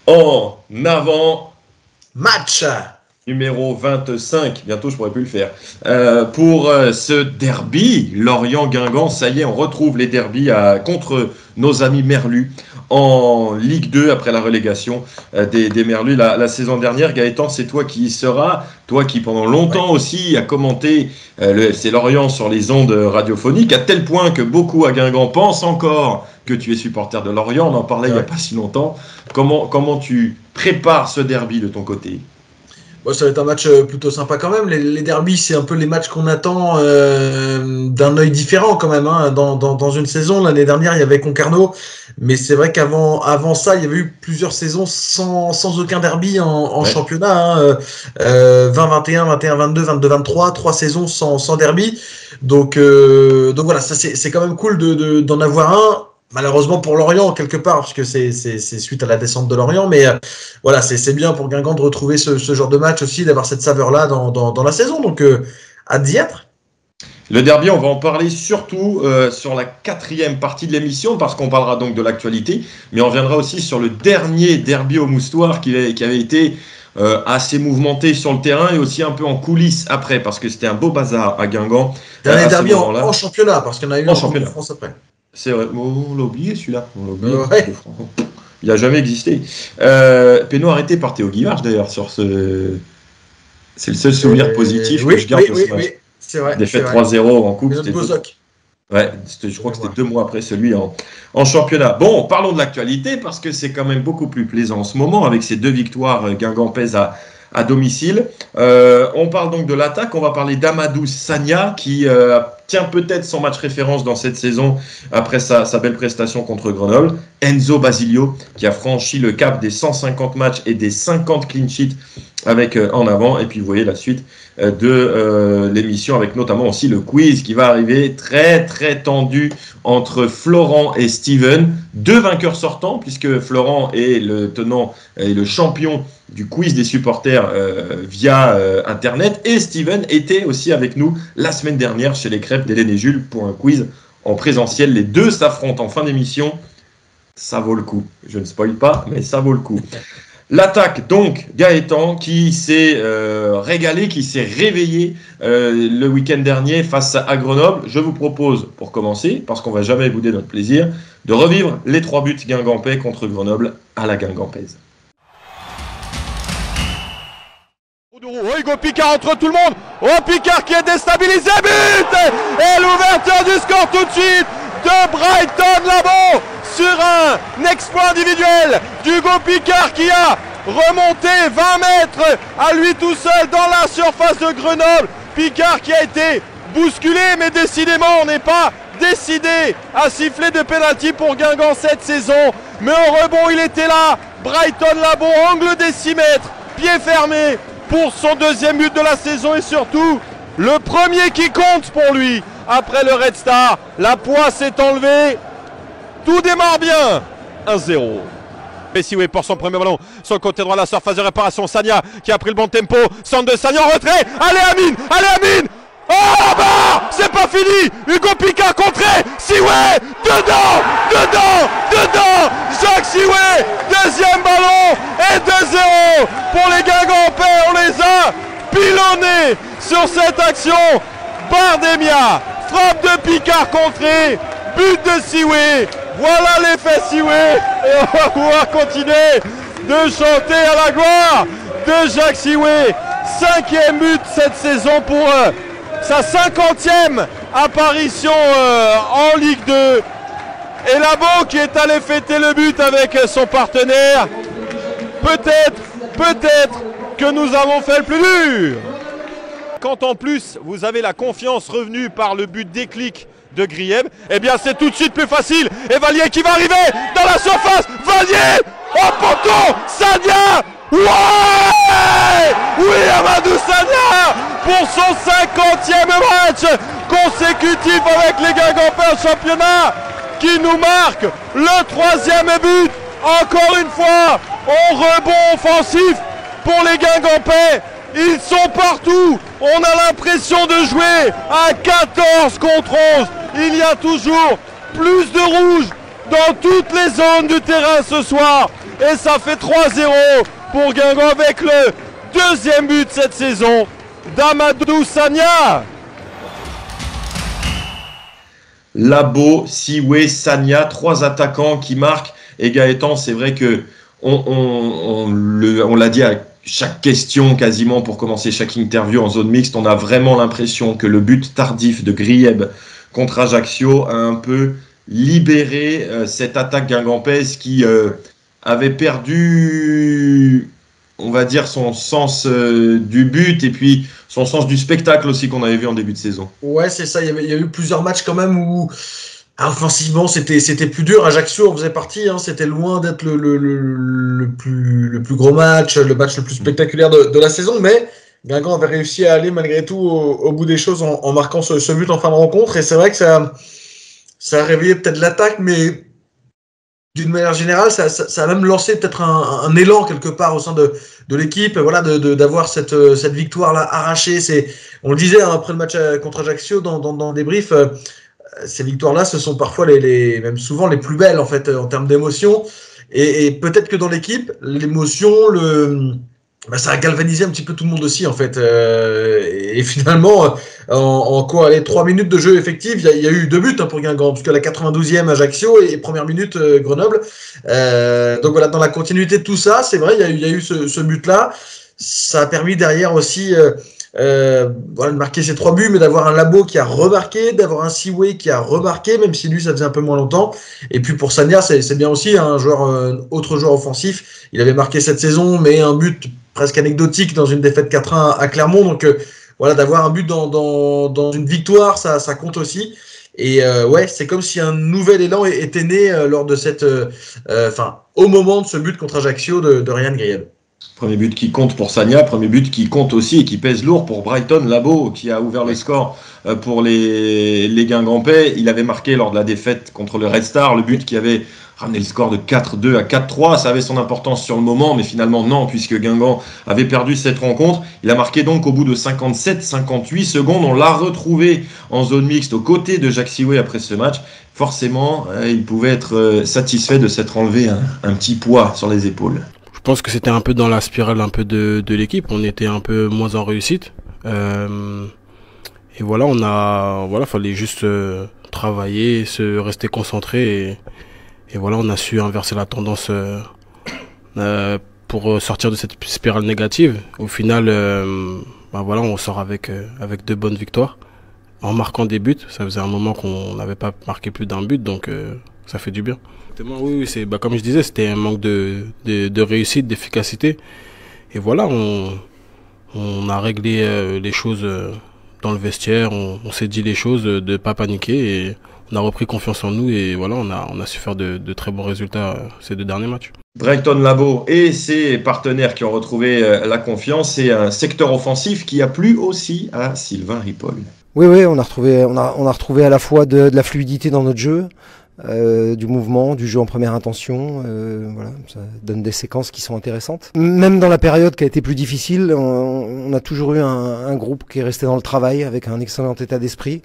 En avant, match numéro 25, bientôt je pourrais plus le faire, pour ce derby, Lorient-Guingamp. Ça y est, on retrouve les derbys contre nos amis Merlus en Ligue 2 après la relégation des Merlus la saison dernière. Gaëtan, c'est toi qui y seras, toi qui pendant longtemps aussi a commenté le FC Lorient sur les ondes radiophoniques, à tel point que beaucoup à Guingamp pensent encore que tu es supporter de Lorient. On en parlait il n'y a pas si longtemps. Comment tu prépares ce derby de ton côté ? Bon, ça va être un match plutôt sympa quand même. Les derbys, c'est un peu les matchs qu'on attend d'un œil différent quand même. Dans une saison, l'année dernière, il y avait Concarneau, mais c'est vrai qu'avant ça, il y avait eu plusieurs saisons sans aucun derby en championnat. 20-21, 21-22, 22-23, 3 saisons sans derby. Donc voilà, ça c'est quand même cool d'en avoir un. Malheureusement pour Lorient quelque part, parce que c'est suite à la descente de Lorient, mais voilà, c'est bien pour Guingamp de retrouver ce genre de match aussi, d'avoir cette saveur-là dans la saison, donc hâte d'y être. Le derby, on va en parler surtout sur la 4e partie de l'émission, parce qu'on parlera donc de l'actualité, mais on reviendra aussi sur le dernier derby au Moustoir qui avait été assez mouvementé sur le terrain et aussi un peu en coulisses après, parce que c'était un beau bazar à Guingamp. Dernier derby en championnat, parce qu'il y en a eu en championnat de France après. C'est vrai, on l'a oublié celui-là. Ouais. Il n'a jamais existé. Pénaud arrêté par Théo Guivarch d'ailleurs sur ce. C'est le seul souvenir positif que je garde de ce match. Oui, c'est vrai. Défaite 3-0 en coupe. Je crois que c'était 2 mois après celui en championnat. Bon, parlons de l'actualité parce que c'est quand même beaucoup plus plaisant en ce moment avec ces 2 victoires guingampaises à domicile. On parle donc de l'attaque. On va parler d'Amadou Sagna qui tient peut-être son match référence dans cette saison après sa belle prestation contre Grenoble. Enzo Basilio qui a franchi le cap des 150 matchs et des 50 clean sheets avec en avant. Et puis vous voyez la suite de l'émission avec notamment aussi le quiz qui va arriver très très tendu entre Florent et Steven. 2 vainqueurs sortants puisque Florent est le tenant et le champion du quiz des supporters via Internet. Et Steven était aussi avec nous la semaine dernière chez les crêpes d'Hélène et Jules pour un quiz en présentiel. Les 2 s'affrontent en fin d'émission. Ça vaut le coup. Je ne spoil pas, mais ça vaut le coup. L'attaque, donc, Gaëtan, qui s'est régalé, qui s'est réveillé le week-end dernier face à Grenoble. Je vous propose, pour commencer, parce qu'on ne va jamais bouder notre plaisir, de revivre les 3 buts guingampais contre Grenoble à la guingampaise. Oh, Hugo Picard entre tout le monde. Oh, Picard qui est déstabilisé. But. Et l'ouverture du score tout de suite de Brighton Labo sur un exploit individuel d'Hugo Picard qui a remonté 20 mètres à lui tout seul dans la surface de Grenoble. Picard qui a été bousculé, mais décidément on n'est pas décidé à siffler de pénalty pour Guingamp cette saison. Mais au rebond il était là. Brighton Labo, angle des 6 mètres, pied fermé pour son 2e but de la saison et surtout le premier qui compte pour lui. Après le Red Star, la poisse est enlevée. Tout démarre bien. 1-0. Messioué pour son premier ballon sur le côté droit de la surface de réparation. Sagna qui a pris le bon tempo. Centre de Sagna en retrait. Allez Amine. Allez Amine. Oh là-bas. C'est pas fini. Hugo Picard contré. Sioué. Dedans. Jacques Sioué. 2e ballon. Et 2-0 pour les Guingampais. On les a pilonnés sur cette action. Bardemia. Frappe de Picard contré. But de Sioué. Voilà l'effet Sioué. Et on va pouvoir continuer de chanter à la gloire de Jacques Sioué. 5e but cette saison pour sa 50e apparition en Ligue 2. Et Labo qui est allé fêter le but avec son partenaire. Peut-être que nous avons fait le plus dur. Quand en plus vous avez la confiance revenue par le but déclic de Grieb, eh bien c'est tout de suite plus facile. Et Vallier qui va arriver dans la surface. Vallier au poteau. Sagna. Ouais. Oui, Amadou Sagna pour son 50e match consécutif avec les Guingampais en championnat qui nous marque le 3e but. Encore une fois, au rebond offensif pour les Guingampais. Ils sont partout. On a l'impression de jouer à 14 contre 11. Il y a toujours plus de rouge dans toutes les zones du terrain ce soir. et ça fait 3-0 pour Guingamp avec le deuxième but cette saison d'Amadou Sagna. Labo, Siwe, Sagna, 3 attaquants qui marquent. Et Gaëtan, c'est vrai que on l'a dit à chaque question quasiment pour commencer chaque interview en zone mixte, on a vraiment l'impression que le but tardif de Grieb contre Ajaccio a un peu libéré cette attaque guingampaise qui avait perdu, on va dire, son sens du but et puis son sens du spectacle aussi qu'on avait vu en début de saison. Ouais, c'est ça. Il y a eu plusieurs matchs quand même où offensivement c'était plus dur. Ajaccio en faisait partie. C'était loin d'être le plus gros match, le match le plus spectaculaire de la saison. Mais Guingamp avait réussi à aller malgré tout au bout des choses en marquant ce but en fin de rencontre. Et c'est vrai que ça a réveillé peut-être l'attaque, mais d'une manière générale, ça a même lancé peut-être un élan quelque part au sein de l'équipe, voilà, d'avoir cette victoire-là arrachée. On le disait après le match contre Ajaccio dans le débrief, ces victoires-là, ce sont parfois même souvent les plus belles en fait en termes d'émotion. Et peut-être que dans l'équipe, l'émotion, ça a galvanisé un petit peu tout le monde aussi en fait. Et finalement, en quoi, allez, 3 minutes de jeu effectif, il y a eu 2 buts pour Guingamp, puisque la 92e Ajaccio et première minute Grenoble. Donc voilà, dans la continuité de tout ça, c'est vrai, il y a eu ce but-là. Ça a permis derrière aussi de marquer ces 3 buts, mais d'avoir un Labo qui a remarqué, d'avoir un Siwe qui a remarqué, même si lui ça faisait un peu moins longtemps. Et puis pour Sagna, c'est bien aussi un autre joueur offensif. Il avait marqué cette saison, mais un but presque anecdotique dans une défaite 4-1 à Clermont. Donc voilà, d'avoir un but dans une victoire, ça compte aussi. Et ouais, c'est comme si un nouvel élan était né lors de au moment de ce but contre Ajaccio de Ryan Grieb. Premier but qui compte pour Sagna, premier but qui compte aussi et qui pèse lourd pour Brighton Labo, qui a ouvert le score pour les Guingampais. Il avait marqué lors de la défaite contre le Red Star, le but qui avait ramené le score de 4-2 à 4-3. Ça avait son importance sur le moment, mais finalement non, puisque Guingamp avait perdu cette rencontre. Il a marqué donc au bout de 57-58 secondes. On l'a retrouvé en zone mixte aux côtés de Jacques Siwe après ce match. Forcément, il pouvait être satisfait de s'être enlevé un petit poids sur les épaules. Je pense que c'était un peu dans la spirale un peu de l'équipe. On était un peu moins en réussite. Et voilà, fallait juste travailler, rester concentré. Et voilà, on a su inverser la tendance pour sortir de cette spirale négative. Au final, on sort avec 2 bonnes victoires. En marquant des buts, ça faisait un moment qu'on n'avait pas marqué plus d'un but, donc ça fait du bien. Oui, c'est comme je disais, c'était un manque de réussite, d'efficacité. Et voilà, on a réglé les choses dans le vestiaire, on s'est dit les choses, de ne pas paniquer et on a repris confiance en nous et voilà, on a su faire de très bons résultats ces 2 derniers matchs. Brighton Labo et ses partenaires qui ont retrouvé la confiance et un secteur offensif qui a plu aussi à Sylvain Ripoll. Oui, on a retrouvé à la fois de la fluidité dans notre jeu, du mouvement, du jeu en première intention, voilà, ça donne des séquences qui sont intéressantes. Même dans la période qui a été plus difficile, on a toujours eu un groupe qui est resté dans le travail avec un excellent état d'esprit.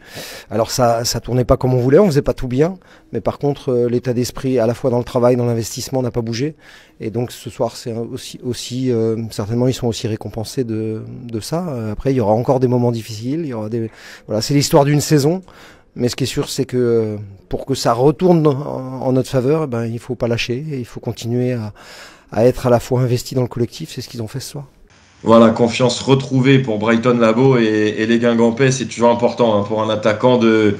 Alors ça tournait pas comme on voulait, on faisait pas tout bien, mais par contre l'état d'esprit à la fois dans le travail, dans l'investissement n'a pas bougé. Et donc ce soir c'est aussi certainement ils sont aussi récompensés de ça. Après il y aura encore des moments difficiles, voilà, c'est l'histoire d'une saison. Mais ce qui est sûr, c'est que pour que ça retourne en notre faveur, il ne faut pas lâcher et il faut continuer à être à la fois investi dans le collectif. C'est ce qu'ils ont fait ce soir. Voilà, confiance retrouvée pour Brighton Labo et les Guingampais. C'est toujours important pour un attaquant de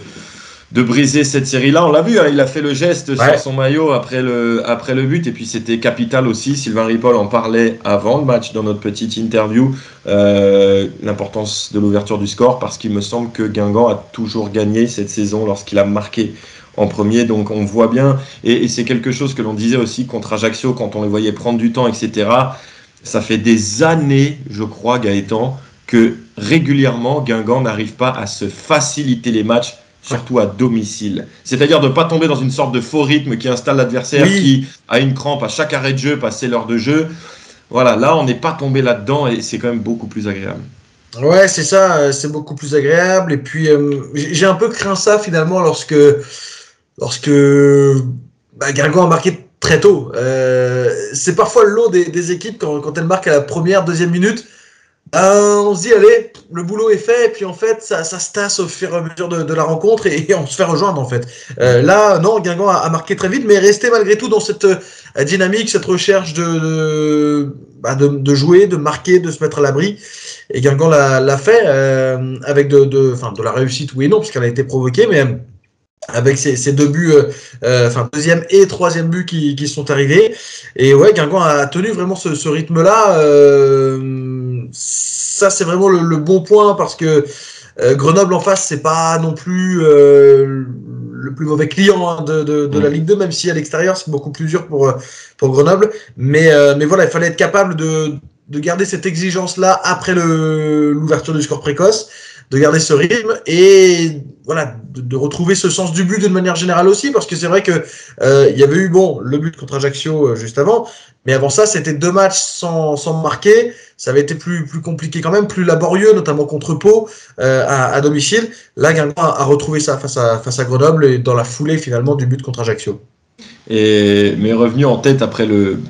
briser cette série-là. On l'a vu, il a fait le geste sur son maillot après le but. Et puis c'était capital aussi. Sylvain Ripoll en parlait avant le match dans notre petite interview. L'importance de l'ouverture du score parce qu'il me semble que Guingamp a toujours gagné cette saison lorsqu'il a marqué en premier. Donc on voit bien. Et c'est quelque chose que l'on disait aussi contre Ajaccio quand on les voyait prendre du temps, etc. Ça fait des années, je crois, Gaëtan, que régulièrement Guingamp n'arrive pas à se faciliter les matchs, surtout à domicile. C'est-à-dire de ne pas tomber dans une sorte de faux rythme qui installe l'adversaire qui a une crampe à chaque arrêt de jeu, passer l'heure de jeu. Voilà, là, on n'est pas tombé là-dedans et c'est quand même beaucoup plus agréable. Ouais, c'est ça, c'est beaucoup plus agréable. Et puis, j'ai un peu craint ça finalement lorsque Guingamp a marqué très tôt. C'est parfois le lot des équipes quand elles marquent à la première, deuxième minute. On se dit, allez, le boulot est fait, et puis en fait, ça se tasse au fur et à mesure de la rencontre, et on se fait rejoindre, en fait. Là, non, Guingamp a marqué très vite, mais resté malgré tout dans cette dynamique, cette recherche de jouer, de marquer, de se mettre à l'abri. Et Guingamp l'a fait, avec de la réussite, oui et non, puisqu'elle a été provoquée, mais avec ces deux buts, deuxième et troisième but qui sont arrivés. Et ouais, Guingamp a tenu vraiment ce rythme-là. Ça, c'est vraiment le bon point, parce que Grenoble en face, c'est pas non plus le plus mauvais client de la Ligue 2, même si à l'extérieur, c'est beaucoup plus dur pour Grenoble. Mais voilà, il fallait être capable de garder cette exigence-là après l'ouverture du score précoce, de garder ce rythme et voilà, de retrouver ce sens du but d'une manière générale aussi, parce que c'est vrai que il y avait eu le but contre Ajaccio juste avant, mais avant ça c'était 2 matchs sans marquer. Ça avait été plus compliqué quand même, plus laborieux, notamment contre Pau à domicile. Là, Guingamp a retrouvé ça face à Grenoble, et dans la foulée finalement du but contre Ajaccio. Mais revenu en tête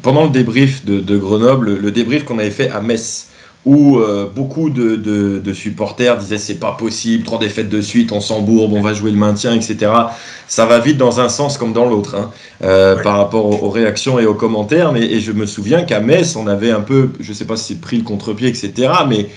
pendant le débrief de Grenoble, le débrief qu'on avait fait à Metz, où beaucoup de supporters disaient c'est pas possible, 3 défaites de suite, on s'embourbe, on va jouer le maintien, etc. Ça va vite dans un sens comme dans l'autre, par rapport aux réactions et aux commentaires. Et je me souviens qu'à Metz, on avait un peu, je sais pas si c'est pris le contre-pied, etc. Mais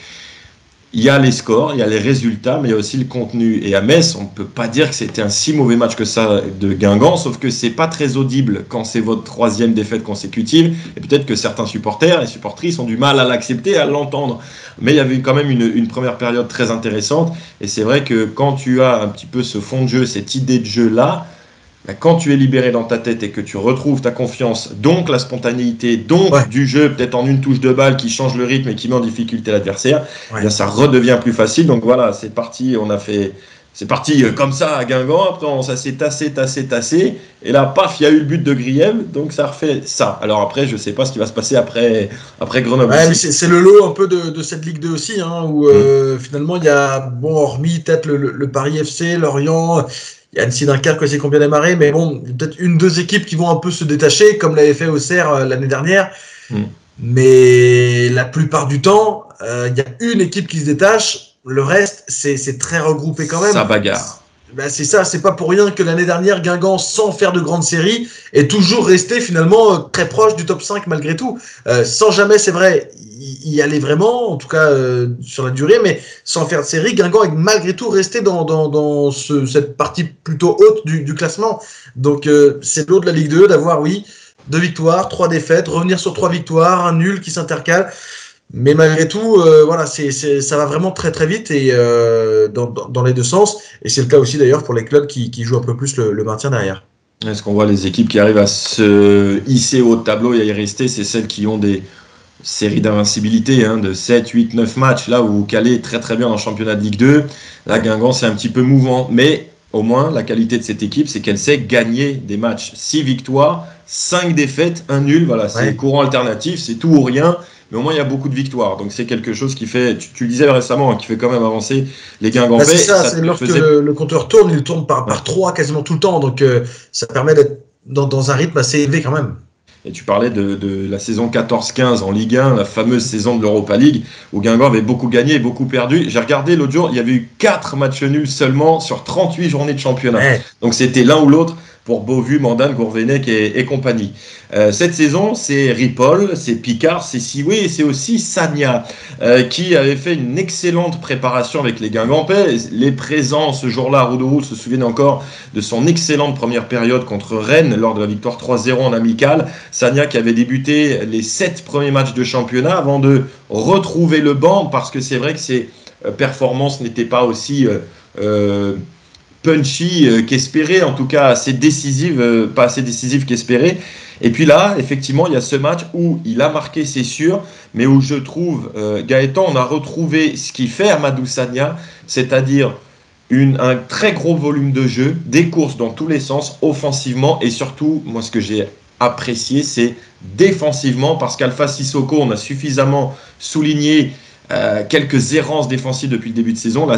il y a les scores, il y a les résultats, mais il y a aussi le contenu. Et à Metz, on ne peut pas dire que c'était un si mauvais match que ça de Guingamp, sauf que c'est pas très audible quand c'est votre 3e défaite consécutive. Et peut-être que certains supporters et supportrices ont du mal à l'accepter, à l'entendre. Mais il y avait quand même une première période très intéressante. Et c'est vrai que quand tu as un petit peu ce fond de jeu, cette idée de jeu-là, quand tu es libéré dans ta tête et que tu retrouves ta confiance, donc la spontanéité, donc du jeu, peut-être en une touche de balle qui change le rythme et qui met en difficulté l'adversaire, eh bien ça redevient plus facile. Donc voilà, c'est parti, c'est parti comme ça à Guingamp, après ça s'est tassé, et là, paf, il y a eu le but de Griem, donc ça refait ça. Alors après, je ne sais pas ce qui va se passer après Grenoble. Ouais, mais c'est le lot un peu de cette Ligue 2 aussi, où finalement, il y a, hormis peut-être le Paris FC, Lorient, il y a Annecy Dunkerque aussi qui ont bien démarré, mais bon, il y a peut-être 1-2 équipes qui vont un peu se détacher, comme l'avait fait Auxerre l'année dernière. Mais la plupart du temps, il y a une équipe qui se détache, le reste, c'est très regroupé quand même. Ça bagarre. C'est ça, c'est pas pour rien que l'année dernière, Guingamp, sans faire de grandes séries, est toujours resté finalement très proche du top 5 malgré tout. Sans jamais, c'est vrai, y aller vraiment, en tout cas sur la durée, mais sans faire de série, Guingamp est malgré tout resté dans cette partie plutôt haute du classement. Donc c'est l'eau de la Ligue 2 d'avoir, 2 victoires, 3 défaites, revenir sur 3 victoires, un nul qui s'intercale. Mais malgré tout, ça va vraiment très très vite et dans les deux sens. Et c'est le cas aussi d'ailleurs pour les clubs qui jouent un peu plus le maintien derrière. Est-ce qu'on voit les équipes qui arrivent à se hisser au haut de tableau et à y rester, c'est celles qui ont des séries d'invincibilité de 7, 8, 9 matchs, là où Calais est très très bien dans le championnat de Ligue 2. Là, Guingamp, c'est un petit peu mouvant. Mais au moins, la qualité de cette équipe, c'est qu'elle sait gagner des matchs. 6 victoires, 5 défaites, 1 nul. Voilà, c'est courant alternatif, c'est tout ou rien. Mais au moins, il y a beaucoup de victoires. Donc, c'est quelque chose qui fait, tu le disais récemment, qui fait quand même avancer les Guingampais. C'est ça, c'est lorsque le compteur tourne, il tourne par 3 quasiment tout le temps. Donc, ça permet d'être dans un rythme assez élevé quand même. Et tu parlais de la saison 14-15 en Ligue 1, la fameuse saison de l'Europa League, où Guingamp avait beaucoup gagné et beaucoup perdu. J'ai regardé l'autre jour, il y avait eu 4 matchs nuls seulement sur 38 journées de championnat. Donc, c'était l'un ou l'autre pour Beauvue, Mandane, Gourvenec et compagnie. Cette saison, c'est Ripoll, c'est Picard, c'est Sioué et c'est aussi Sagna qui avait fait une excellente préparation avec les Guingampais. Les présents ce jour-là, Roudouroux se souviennent encore de son excellente première période contre Rennes lors de la victoire 3-0 en amical. Sagna qui avait débuté les 7 premiers matchs de championnat avant de retrouver le banc parce que c'est vrai que ses performances n'étaient pas aussi punchy qu'espéré, en tout cas assez décisive, pas assez décisive qu'espéré. Et puis là, effectivement, il y a ce match où il a marqué, c'est sûr, mais où je trouve, Gaëtan, on a retrouvé ce qui fait Amadou Sagna, c'est-à-dire un très gros volume de jeu, des courses dans tous les sens, offensivement, et surtout, moi ce que j'ai apprécié, c'est défensivement, parce qu'Alpha Sissoko, on a suffisamment souligné quelques errances défensives depuis le début de saison. Là,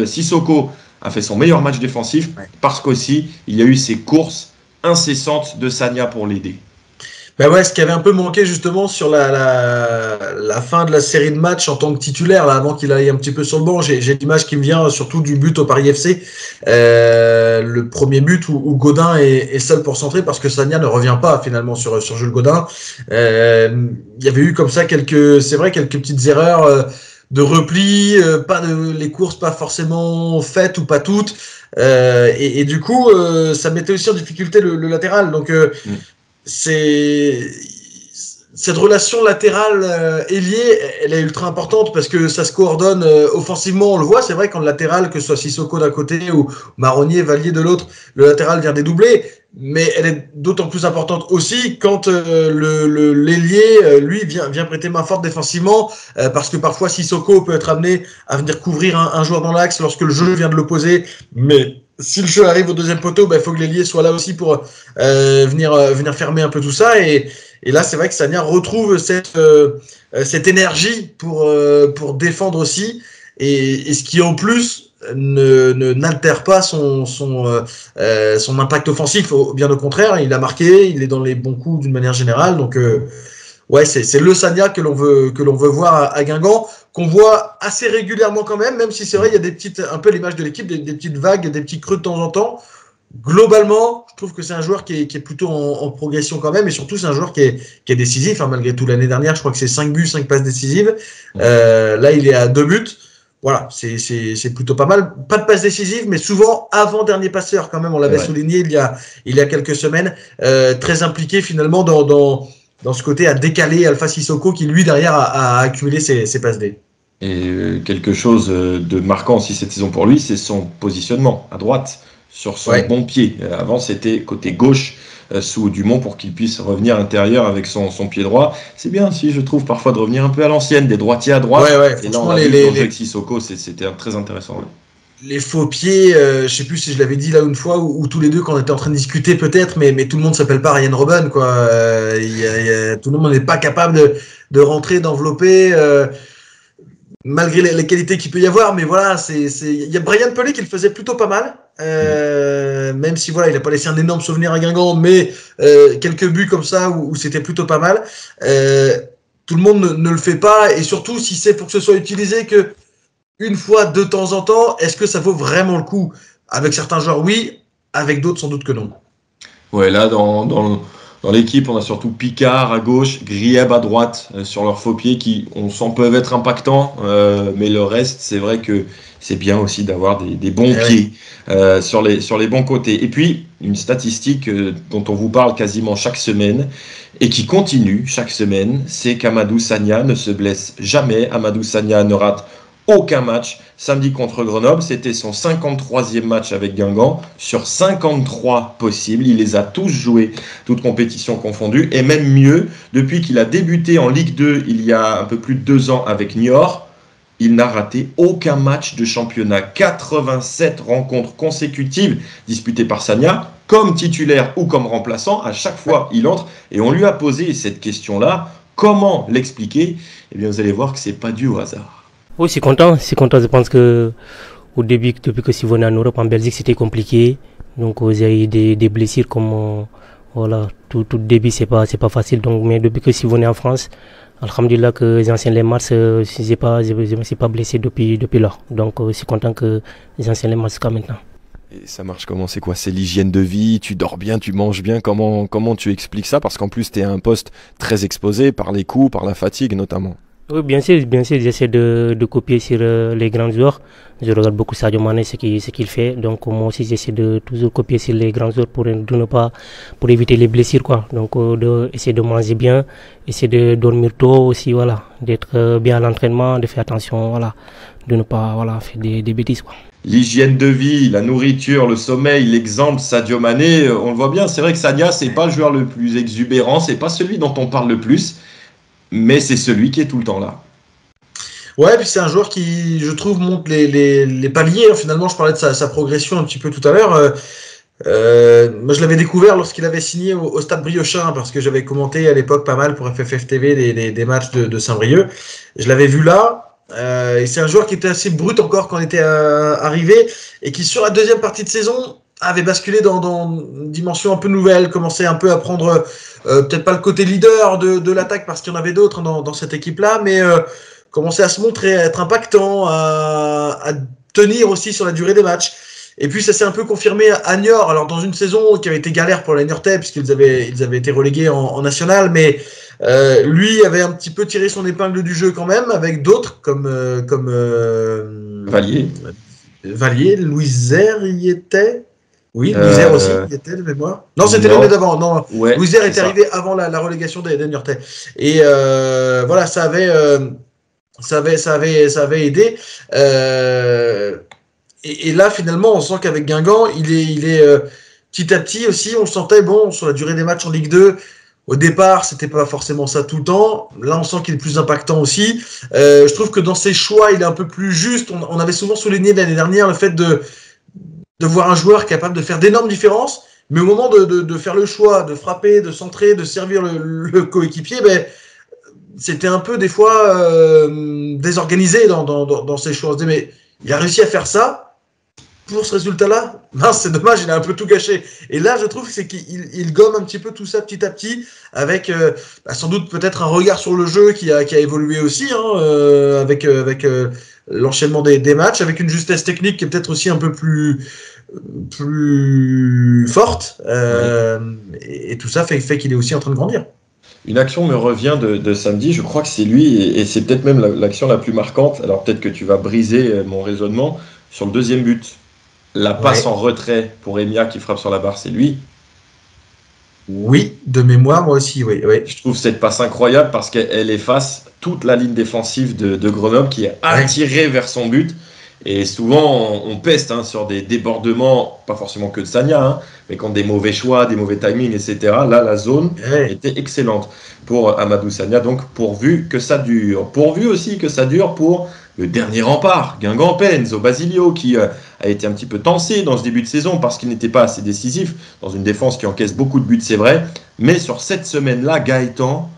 Sissoko a fait son meilleur match défensif parce qu'aussi il y a eu ces courses incessantes de Sagna pour l'aider. Ben ouais, ce qui avait un peu manqué justement sur la fin de la série de matchs en tant que titulaire, là, avant qu'il aille un petit peu sur le banc, j'ai l'image qui me vient surtout du but au Paris FC, le premier but où Godin est seul pour centrer parce que Sagna ne revient pas finalement sur Jules Godin. Il y avait eu comme ça quelques petites erreurs de repli, les courses pas forcément faites ou pas toutes, et du coup ça mettait aussi en difficulté le latéral. Donc cette relation latérale ailier, elle est ultra importante parce que ça se coordonne offensivement, on le voit, c'est vrai quand le latéral, que ce soit Sissoko d'un côté ou Marronnier, Vallier de l'autre, le latéral vient dédoubler, mais elle est d'autant plus importante aussi quand l'ailier, lui, vient prêter main forte défensivement, parce que parfois Sissoko peut être amené à venir couvrir un joueur dans l'axe lorsque le jeu vient de l'opposer, mais si le jeu arrive au deuxième poteau, il faut que l'ailier soit là aussi pour venir fermer un peu tout ça. Et là, c'est vrai que Sagna retrouve cette énergie pour défendre aussi. Et ce qui, en plus, n'altère pas son impact offensif. Bien au contraire, il a marqué, il est dans les bons coups d'une manière générale. Donc, ouais, c'est le Sagna que l'on veut voir à Guingamp, qu'on voit assez régulièrement quand même si c'est vrai, il y a un peu l'image de l'équipe, des petites vagues, des petits creux de temps en temps. Globalement, je trouve que c'est un joueur qui est plutôt en progression quand même, et surtout c'est un joueur qui est décisif, malgré tout. L'année dernière, je crois que c'est 5 buts, 5 passes décisives. Là, il est à 2 buts. Voilà, c'est plutôt pas mal. Pas de passe décisive, mais souvent avant-dernier passeur quand même. On l'avait souligné il y a quelques semaines. Très impliqué finalement dans ce côté à décaler Alpha Sissoko qui lui derrière a accumulé ses passes D. Et quelque chose de marquant aussi cette saison pour lui, c'est son positionnement à droite sur son bon pied. Avant c'était côté gauche sous Dumont pour qu'il puisse revenir à l'intérieur avec son pied droit. C'est bien aussi, je trouve, parfois de revenir un peu à l'ancienne, des droitiers à droite. Et là on a vu dans le jeu avec Sissoko, c'était très intéressant. Les faux pieds, je sais plus si je l'avais dit là une fois, ou tous les deux quand on était en train de discuter peut-être, mais tout le monde s'appelle pas Ryan Robben, quoi. Tout le monde n'est pas capable de rentrer, d'envelopper, malgré les qualités qu'il peut y avoir. Mais voilà, il y a Brian Pelé qui le faisait plutôt pas mal, même si voilà, il a pas laissé un énorme souvenir à Guingamp, mais quelques buts comme ça où c'était plutôt pas mal. Tout le monde ne le fait pas, et surtout si c'est pour que ce soit utilisé que une fois de temps en temps, est-ce que ça vaut vraiment le coup? Avec certains joueurs, oui. Avec d'autres, sans doute que non. Ouais, là, dans l'équipe, on a surtout Picard à gauche, Grieb à droite, sur leurs faux pieds qui, on sent, peuvent être impactants. Mais le reste, c'est vrai que c'est bien aussi d'avoir des bons pieds sur les bons côtés. Et puis, une statistique dont on vous parle quasiment chaque semaine et qui continue chaque semaine, c'est qu'Amadou Sagna ne se blesse jamais. Amadou Sagna ne rate aucun match. Samedi contre Grenoble, c'était son 53e match avec Guingamp sur 53 possibles. Il les a tous joués, toutes compétitions confondues. Et même mieux, depuis qu'il a débuté en Ligue 2 il y a un peu plus de 2 ans avec Niort, il n'a raté aucun match de championnat. 87 rencontres consécutives disputées par Sagna, comme titulaire ou comme remplaçant. À chaque fois, il entre. Et on lui a posé cette question-là. Comment l'expliquer? Eh bien, vous allez voir que ce n'est pas dû au hasard. Oui, c'est content. Je pense que au début, depuis que je suis venu en Europe, en Belgique, c'était compliqué. Donc, il y a eu des blessures comme, voilà, tout début, c'est pas facile. Donc, mais depuis que je suis venu en France, alhamdulillah, que j'enseigne les matchs, je me suis pas blessé depuis lors. Donc, je suis content que j'enseigne les matchs jusqu'à maintenant. Et ça marche comment? C'est quoi? C'est l'hygiène de vie? Tu dors bien, tu manges bien? Comment tu expliques ça? Parce qu'en plus, tu es à un poste très exposé par les coups, par la fatigue notamment. Oui, bien sûr, j'essaie de copier sur les grands joueurs. Je regarde beaucoup Sadio Mané, ce qu'il fait. Donc, moi aussi, j'essaie de toujours copier sur les grands joueurs pour éviter les blessures, quoi. Donc, essayer de manger bien, essayer de dormir tôt aussi, voilà. D'être bien à l'entraînement, de faire attention, voilà. De ne pas, voilà, faire des bêtises, quoi. L'hygiène de vie, la nourriture, le sommeil, l'exemple Sadio Mané, on le voit bien. C'est vrai que Sagna, c'est pas le joueur le plus exubérant, c'est pas celui dont on parle le plus. Mais c'est celui qui est tout le temps là. Ouais, puis c'est un joueur qui, je trouve, monte les paliers. Finalement, je parlais de sa progression un petit peu tout à l'heure. Moi, je l'avais découvert lorsqu'il avait signé au Stade Briochin, parce que j'avais commenté à l'époque pas mal pour FFF TV des matchs de Saint-Brieuc. Je l'avais vu là. Et c'est un joueur qui était assez brut encore quand il était arrivé, et qui, sur la deuxième partie de saison, avait basculé dans une dimension un peu nouvelle, commençait un peu à prendre peut-être pas le côté leader de l'attaque parce qu'il y en avait d'autres dans cette équipe-là, mais commençait à se montrer, à être impactant, à tenir aussi sur la durée des matchs. Et puis ça s'est un peu confirmé à Niort, alors dans une saison qui avait été galère pour les Niortais puisqu'ils avaient été relégués en national, mais lui avait un petit peu tiré son épingle du jeu quand même avec d'autres comme Vallier, Louisère y était. Oui, Louisère aussi y était de mémoire. Non, c'était l'année d'avant. Non, ouais, Louisère était arrivé avant la relégation des Niortais. Et voilà, ça avait aidé. Et là, finalement, on sent qu'avec Guingamp, il est petit à petit aussi, on le sentait, bon, sur la durée des matchs en Ligue 2, au départ, c'était pas forcément ça tout le temps. Là, on sent qu'il est plus impactant aussi. Je trouve que dans ses choix, il est un peu plus juste. On avait souvent souligné l'année dernière le fait de voir un joueur capable de faire d'énormes différences, mais au moment de faire le choix, de frapper, de centrer, de servir le coéquipier, c'était un peu des fois désorganisé dans ses choix. On se dit, mais il a réussi à faire ça pour ce résultat-là. Mince, c'est dommage, il a un peu tout gâché. Et là, je trouve que c'est qu'il gomme un petit peu tout ça petit à petit, avec sans doute peut-être un regard sur le jeu qui a évolué aussi, avec l'enchaînement des matchs, avec une justesse technique qui est peut-être aussi un peu plus forte. Et tout ça fait qu'il est aussi en train de grandir. Une action me revient de samedi, je crois que c'est lui, et c'est peut-être même l'action la plus marquante. Alors peut-être que tu vas briser mon raisonnement. Sur le deuxième but, la passe en retrait pour Emia qui frappe sur la barre, c'est lui. Oui, de mémoire, moi aussi, oui. Je trouve cette passe incroyable parce qu'elle efface toute la ligne défensive de Grenoble qui est attirée vers son but. Et souvent, on peste sur des débordements, pas forcément que de Sagna, mais quand des mauvais choix, des mauvais timings, etc. Là, la zone était excellente pour Amadou Sagna. Donc, pourvu que ça dure. Pourvu aussi que ça dure pour le dernier rempart, Guingamp Enzo Basilio, qui a été un petit peu tensé dans ce début de saison parce qu'il n'était pas assez décisif dans une défense qui encaisse beaucoup de buts, c'est vrai. Mais sur cette semaine-là, Gaëtan,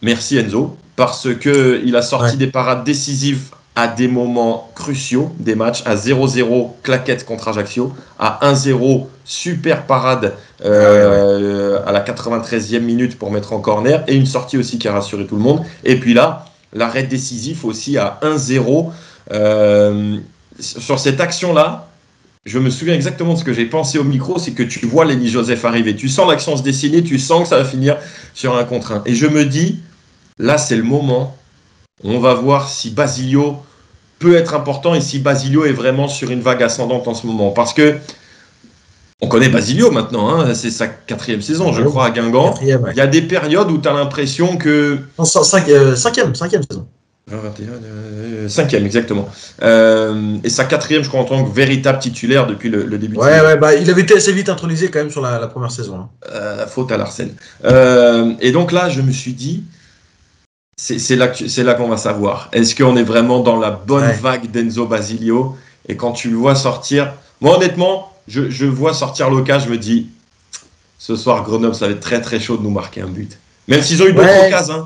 merci Enzo, parce qu'il a sorti des parades décisives à des moments cruciaux des matchs, à 0-0 claquette contre Ajaccio, à 1-0 super parade à la 93e minute pour mettre en corner, et une sortie aussi qui a rassuré tout le monde. Et puis là, l'arrêt décisif aussi à 1-0. Sur cette action-là, je me souviens exactement de ce que j'ai pensé au micro, c'est que tu vois Lenny Joseph arriver, tu sens l'action se dessiner, tu sens que ça va finir sur un contre un. Et je me dis, là c'est le moment, on va voir si Basilio peut être important et si Basilio est vraiment sur une vague ascendante en ce moment. Parce que on connaît Basilio maintenant, c'est sa 4e saison, je crois, à Guingamp. Il y a des périodes où tu as l'impression que... Cinquième saison. 5e, exactement. Et sa 4e, je crois, en tant que véritable titulaire depuis le début de saison. Il avait été assez vite intronisé quand même sur la première saison. Faute à Larsen. Et donc là, je me suis dit, c'est là qu'on va savoir. Est-ce qu'on est vraiment dans la bonne vague d'Enzo Basilio? Et quand tu le vois sortir... Moi, honnêtement, je vois sortir l'occasion, je me dis, ce soir, Grenoble, ça va être très très chaud de nous marquer un but. Même s'ils ont eu d'autres occasions,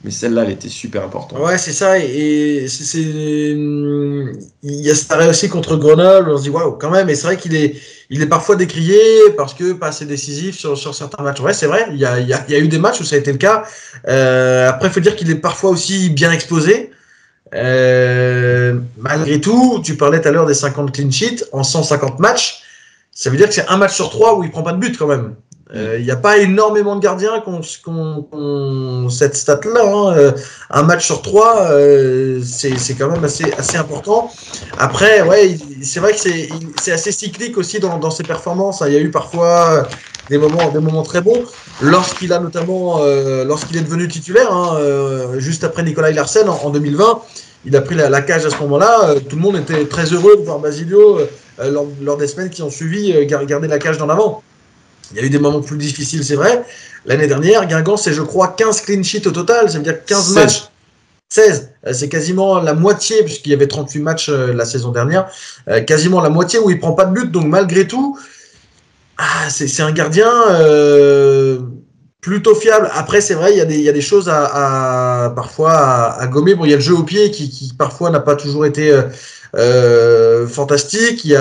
mais celle-là, elle était super importante. Ouais, c'est ça. Et il y a cet arrêt aussi contre Grenoble. On se dit, waouh, quand même. Et c'est vrai qu'il est parfois décrié parce que pas assez décisif sur certains matchs. Ouais, c'est vrai. Il y a eu des matchs où ça a été le cas. Après, il faut dire qu'il est parfois aussi bien exposé. Malgré tout, tu parlais tout à l'heure des 50 clean sheets en 150 matchs. Ça veut dire que c'est un match sur 3 où il prend pas de but quand même. Il n'y a pas énormément de gardiens qui ont cette stat-là. Un match sur 3, c'est quand même assez important. Après, c'est vrai que c'est assez cyclique aussi dans ses performances. Il y a eu parfois des moments très bons. Lorsqu'il a notamment, lorsqu'il est devenu titulaire, juste après Nicolas Larsen en 2020, il a pris la cage à ce moment-là. Tout le monde était très heureux de voir Basilio lors des semaines qui ont suivi garder la cage dans l'avant. Il y a eu des moments plus difficiles, c'est vrai. L'année dernière, Guingamp, c'est, je crois, 15 clean sheets au total. Ça veut dire 15 matchs. 16. C'est quasiment la moitié, puisqu'il y avait 38 matchs la saison dernière. Quasiment la moitié où il ne prend pas de but. Donc, malgré tout, c'est un gardien plutôt fiable. Après, c'est vrai, il y a des choses parfois à gommer. Bon, il y a le jeu au pied qui parfois n'a pas toujours été fantastique.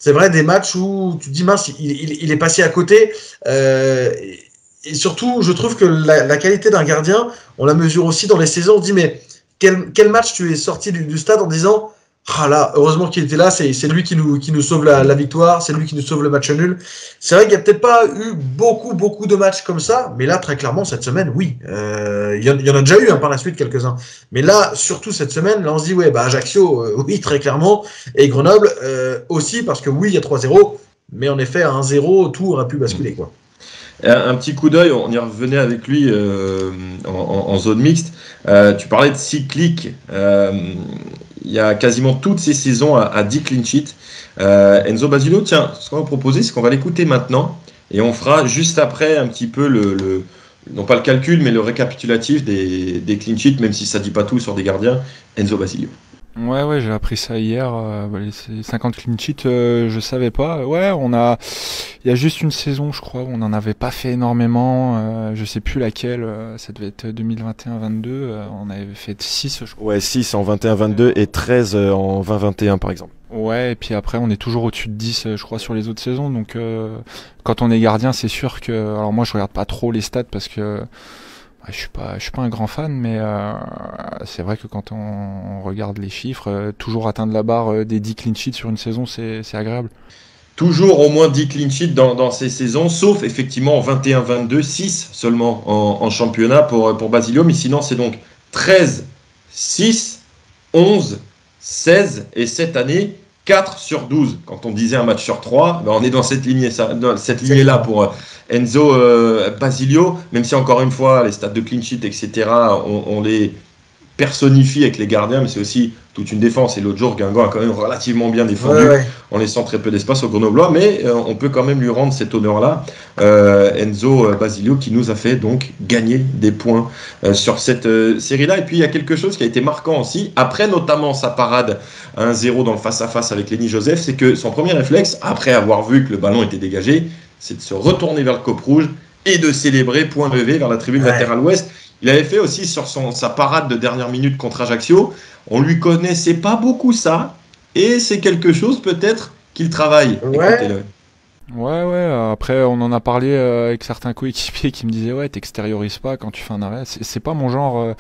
c'est vrai des matchs où tu te dis mince, il est passé à côté. Et surtout, je trouve que la qualité d'un gardien, on la mesure aussi dans les saisons. On se dit mais quel match tu es sorti du stade en disant ah là, heureusement qu'il était là, c'est lui qui nous sauve la victoire, c'est lui qui nous sauve le match nul. C'est vrai qu'il n'y a peut-être pas eu beaucoup de matchs comme ça, mais là, très clairement, cette semaine, oui. Il y en a déjà eu par la suite quelques-uns. Mais là, surtout cette semaine, là, on se dit, ouais, Ajaccio, oui, très clairement, et Grenoble aussi, parce que oui, il y a 3-0, mais en effet, à 1-0, tout aurait pu basculer, quoi. Un petit coup d'œil, on y revenait avec lui en zone mixte. Tu parlais de cyclique. Il y a quasiment toutes ces saisons à 10 clean sheets. Enzo Basilio, tiens, ce qu'on va proposer, c'est qu'on va l'écouter maintenant et on fera juste après un petit peu non pas le calcul, mais le récapitulatif des clean sheets, même si ça ne dit pas tout sur des gardiens. Enzo Basilio. Ouais, j'ai appris ça hier. Les 50 clean sheets, je savais pas. Ouais, il y a juste une saison, je crois, où on n'en avait pas fait énormément. Je sais plus laquelle. Ça devait être 2021-22. On avait fait 6, je crois. Ouais, 6 en 21-22 et 13 en 20-21, par exemple. Ouais, et puis après, on est toujours au-dessus de 10, je crois, sur les autres saisons. Donc, quand on est gardien, c'est sûr que... Alors moi, je regarde pas trop les stats parce que... Je suis pas un grand fan, mais c'est vrai que quand on regarde les chiffres, toujours atteindre la barre des 10 clean sheets sur une saison, c'est agréable. Toujours au moins 10 clean sheets dans ces saisons, sauf effectivement en 21-22, 6 seulement en championnat pour Basilio, mais sinon c'est donc 13, 6, 11, 16 et cette année 4 sur 12. Quand on disait un match sur 3, on est dans cette lignée-là pour Enzo Basilio, même si encore une fois, les stats de clean sheet, etc., on les personnifie avec les gardiens, mais c'est aussi toute une défense. Et l'autre jour, Guingamp a quand même relativement bien défendu, en laissant très peu d'espace aux Grenoblois, mais on peut quand même lui rendre cet honneur-là. Enzo Basilio qui nous a fait donc gagner des points sur cette série-là. Et puis il y a quelque chose qui a été marquant aussi, après notamment sa parade à 1-0 dans le face-à-face avec Lenny Joseph, c'est que son premier réflexe, après avoir vu que le ballon était dégagé, c'est de se retourner vers le COP rouge et de célébrer point levé vers la tribune latérale ouest. Il avait fait aussi sur sa parade de dernière minute contre Ajaccio. On lui connaissait pas beaucoup ça, et c'est quelque chose peut-être qu'il travaille. Écoutez-le. Ouais. Après, on en a parlé avec certains coéquipiers qui me disaient ouais, t'extériorises pas quand tu fais un arrêt. C'est pas mon genre.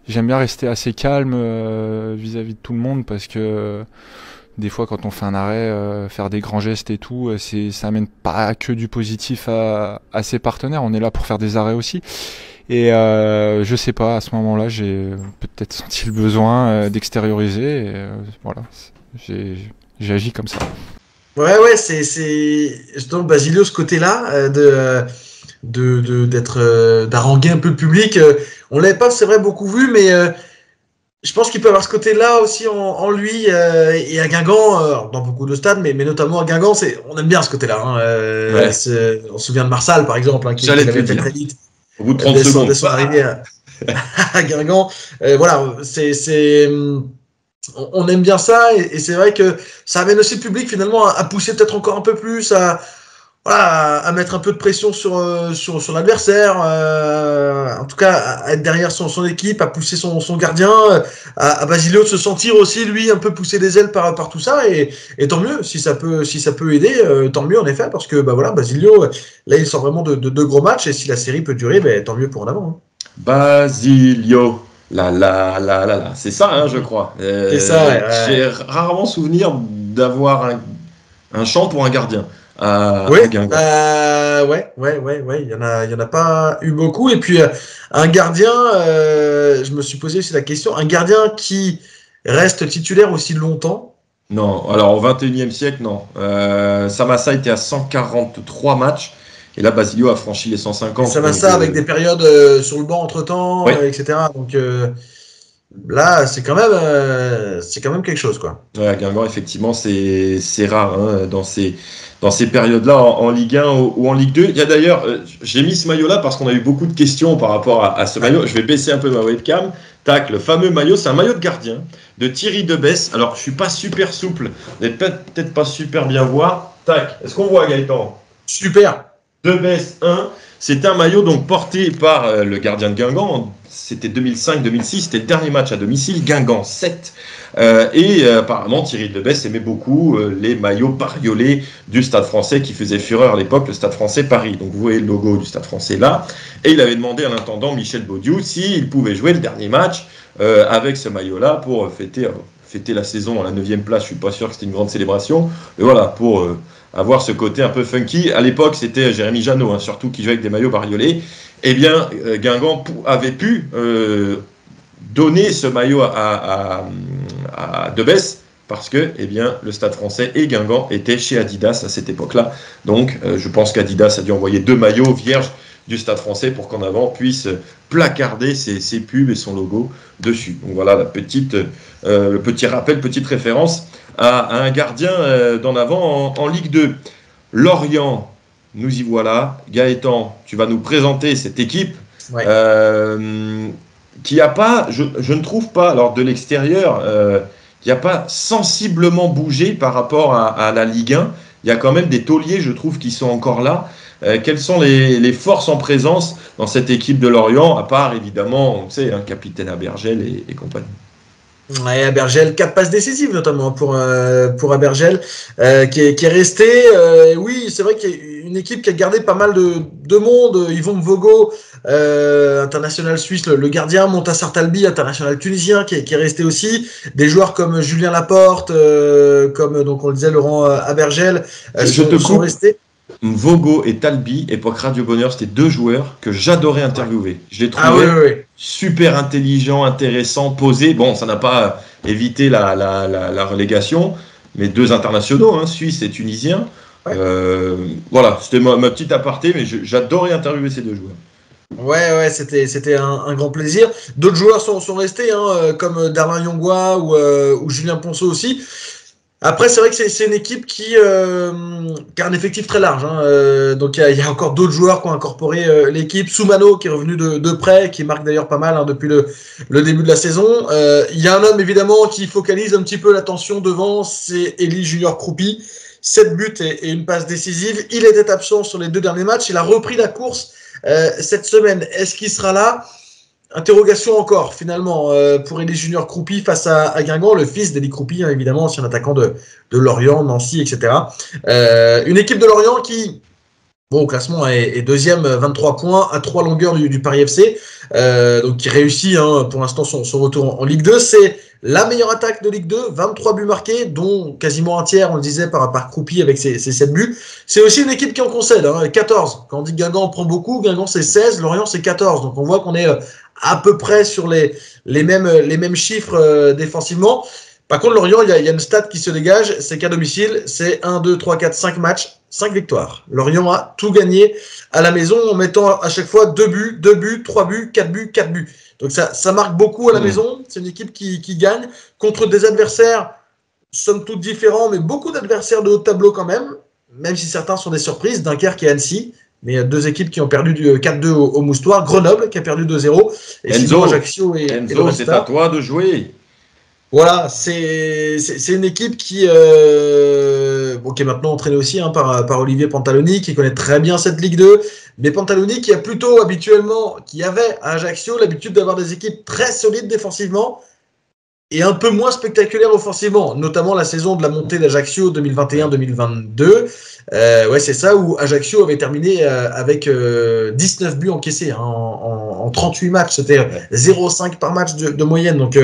J'aime bien rester assez calme vis-à-vis de tout le monde parce que des fois, quand on fait un arrêt, faire des grands gestes et tout, ça amène pas que du positif à ses partenaires. On est là pour faire des arrêts aussi. Et je sais pas, à ce moment-là, j'ai peut-être senti le besoin d'extérioriser. Et, voilà, j'ai agi comme ça. Ouais, c'est donc Basilio, ce côté-là d'haranguer un peu le public. On l'avait pas, c'est vrai, beaucoup vu, mais je pense qu'il peut avoir ce côté-là aussi en lui et à Guingamp, dans beaucoup de stades, mais notamment à Guingamp, on aime bien ce côté-là. On se souvient de Marsal, par exemple, qui avait fait très vite. Au bout de 30 secondes. Dès son arrivée à Guingamp. Voilà, on aime bien ça, et c'est vrai que ça amène aussi le public finalement à pousser peut-être encore un peu plus, à mettre un peu de pression sur l'adversaire, en tout cas à être derrière son équipe, à pousser son gardien, à Basilio de se sentir aussi lui un peu pousser des ailes par tout ça, et tant mieux si ça peut aider, tant mieux en effet, parce que Basilio là il sort vraiment de gros matchs, et si la série peut durer, tant mieux pour en avant. Basilio. C'est ça, je crois. C'est ça, ouais. J'ai rarement souvenir d'avoir un chant pour un gardien. Ouais, il y en a pas eu beaucoup. Et puis un gardien, je me suis posé aussi la question, un gardien qui reste titulaire aussi longtemps. Non, alors au 21e siècle, non. Samassa était à 143 matchs. Et là, Basilio a franchi les 150. Ça va avec des périodes sur le banc entre-temps, etc. Donc là, c'est quand même quelque chose, quoi. Ouais, à Guingamp, effectivement, c'est rare dans ces périodes-là en Ligue 1 ou en Ligue 2. Il y a d'ailleurs, j'ai mis ce maillot-là parce qu'on a eu beaucoup de questions par rapport à ce maillot. Je vais baisser un peu ma webcam. Tac, le fameux maillot, c'est un maillot de gardien de Thierry Debesse. Alors, je suis pas super souple, vous n'allez peut-être pas super bien voir. Tac, est-ce qu'on voit, Gaëtan? Super. Debesse 1, c'est un maillot donc porté par le gardien de Guingamp. c'était 2005-2006, c'était le dernier match à domicile, Guingamp 7. Apparemment, Thierry Debesse aimait beaucoup les maillots bariolés du Stade Français qui faisait fureur à l'époque, le Stade Français Paris. Donc vous voyez le logo du Stade Français là. Et il avait demandé à l'intendant Michel Baudiou s'il pouvait jouer le dernier match avec ce maillot-là pour fêter la saison à la 9e place. Je suis pas sûr que c'était une grande célébration. Mais voilà, pour avoir ce côté un peu funky. À l'époque, c'était Jérémy Janot, surtout, qui jouait avec des maillots bariolés. Eh bien, Guingamp avait pu donner ce maillot à Debesse parce que le Stade Français et Guingamp étaient chez Adidas à cette époque-là. Donc, je pense qu'Adidas a dû envoyer 2 maillots vierges du Stade Français pour qu'en avant puisse placarder ses pubs et son logo dessus. Donc voilà le petit rappel, petite référence à un gardien d'en avant en Ligue 2. Lorient, nous y voilà. Gaëtan, tu vas nous présenter cette équipe qui n'a pas, je ne trouve pas, alors de l'extérieur, qui n'a pas sensiblement bougé par rapport à la Ligue 1. Il y a quand même des tauliers, je trouve, qui sont encore là. Quelles sont les forces en présence dans cette équipe de Lorient, à part évidemment, on sait, capitaine Abergel et compagnie. Ouais, Abergel, 4 passes décisives notamment pour Abergel, qui est resté. Oui, c'est vrai qu'il y a une équipe qui a gardé pas mal de monde. Yvon Mvogo, international suisse, le gardien, Montassar Talbi, international tunisien, qui est resté aussi. Des joueurs comme Julien Laporte, comme donc on le disait Laurent Abergel, sont restés. Mvogo et Talbi, époque Radio Bonheur, c'était 2 joueurs que j'adorais interviewer. Je les trouvais super intelligents, intéressants, posés. Bon, ça n'a pas évité la relégation, mais 2 internationaux, Suisse et Tunisien. Voilà, c'était ma petite aparté, mais j'adorais interviewer ces 2 joueurs. Ouais, c'était un grand plaisir. D'autres joueurs sont restés, comme Darlin Yongwa ou Julien Ponceau aussi. Après, c'est vrai que c'est une équipe qui a un effectif très large. Donc, il y a encore d'autres joueurs qui ont incorporé l'équipe. Soumano, qui est revenu de près, qui marque d'ailleurs pas mal depuis le début de la saison. Il y a un homme, évidemment, qui focalise un petit peu l'attention devant, c'est Élie Junior Croupi. 7 buts et une passe décisive. Il était absent sur les 2 derniers matchs. Il a repris la course cette semaine. Est-ce qu'il sera là ? Interrogation encore, finalement, pour Élie Junior Croupi face à Guingamp, le fils d'Élie Croupi, évidemment, ancien attaquant de Lorient, Nancy, etc. Une équipe de Lorient qui, au classement, est 2e, 23 points, à 3 longueurs du Paris FC, donc qui réussit pour l'instant son retour en Ligue 2. C'est la meilleure attaque de Ligue 2, 23 buts marqués, dont quasiment un tiers, on le disait, par Croupi avec ses 7 buts. C'est aussi une équipe qui en concède, 14. Quand on dit que Guingamp prend beaucoup, Guingamp c'est 16, Lorient c'est 14. Donc on voit qu'on est à peu près sur les mêmes chiffres défensivement. Par contre, Lorient, il y a une stat qui se dégage, c'est qu'à domicile, c'est 1, 2, 3, 4, 5 matchs, 5 victoires. Lorient a tout gagné à la maison en mettant à chaque fois 2 buts, 3 buts, 4 buts, 4 buts. Donc ça marque beaucoup à la maison. C'est une équipe qui gagne contre des adversaires, somme toute différents, mais beaucoup d'adversaires de haut tableau quand même si certains sont des surprises, Dunkerque et Annecy. Mais 2 équipes qui ont perdu du 4-2 au Moustoir. Grenoble qui a perdu 2-0. Et sinon, Ajaccio et Enzo, c'est à toi de jouer. Voilà, c'est une équipe qui est maintenant entraînée aussi par Olivier Pantaloni, qui connaît très bien cette Ligue 2. Mais Pantaloni qui a plutôt habituellement, qui avait à Ajaccio l'habitude d'avoir des équipes très solides défensivement et un peu moins spectaculaires offensivement, notamment la saison de la montée d'Ajaccio 2021-2022. C'est ça, où Ajaccio avait terminé avec 19 buts encaissés en 38 matchs. C'était 0,5 par match de moyenne. Donc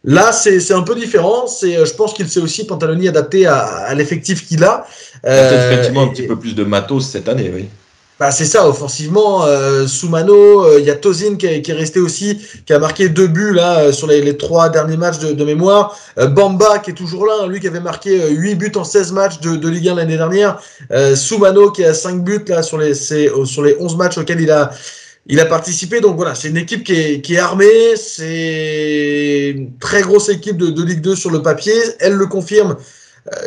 là, c'est un peu différent. Je pense qu'il s'est aussi, Pantaloni, adapté à l'effectif qu'il a. Peut-être effectivement un petit peu plus de matos cette année, oui. Bah c'est ça, offensivement, Soumano, il y a Tozin qui est resté aussi, qui a marqué 2 buts là sur les 3 derniers matchs de mémoire. Bamba qui est toujours là, lui qui avait marqué 8 buts en 16 matchs de Ligue 1 l'année dernière. Soumano qui a 5 buts là sur les 11 matchs auxquels il a participé. Donc voilà, c'est une équipe qui est armée, c'est une très grosse équipe de Ligue 2 sur le papier, elle le confirme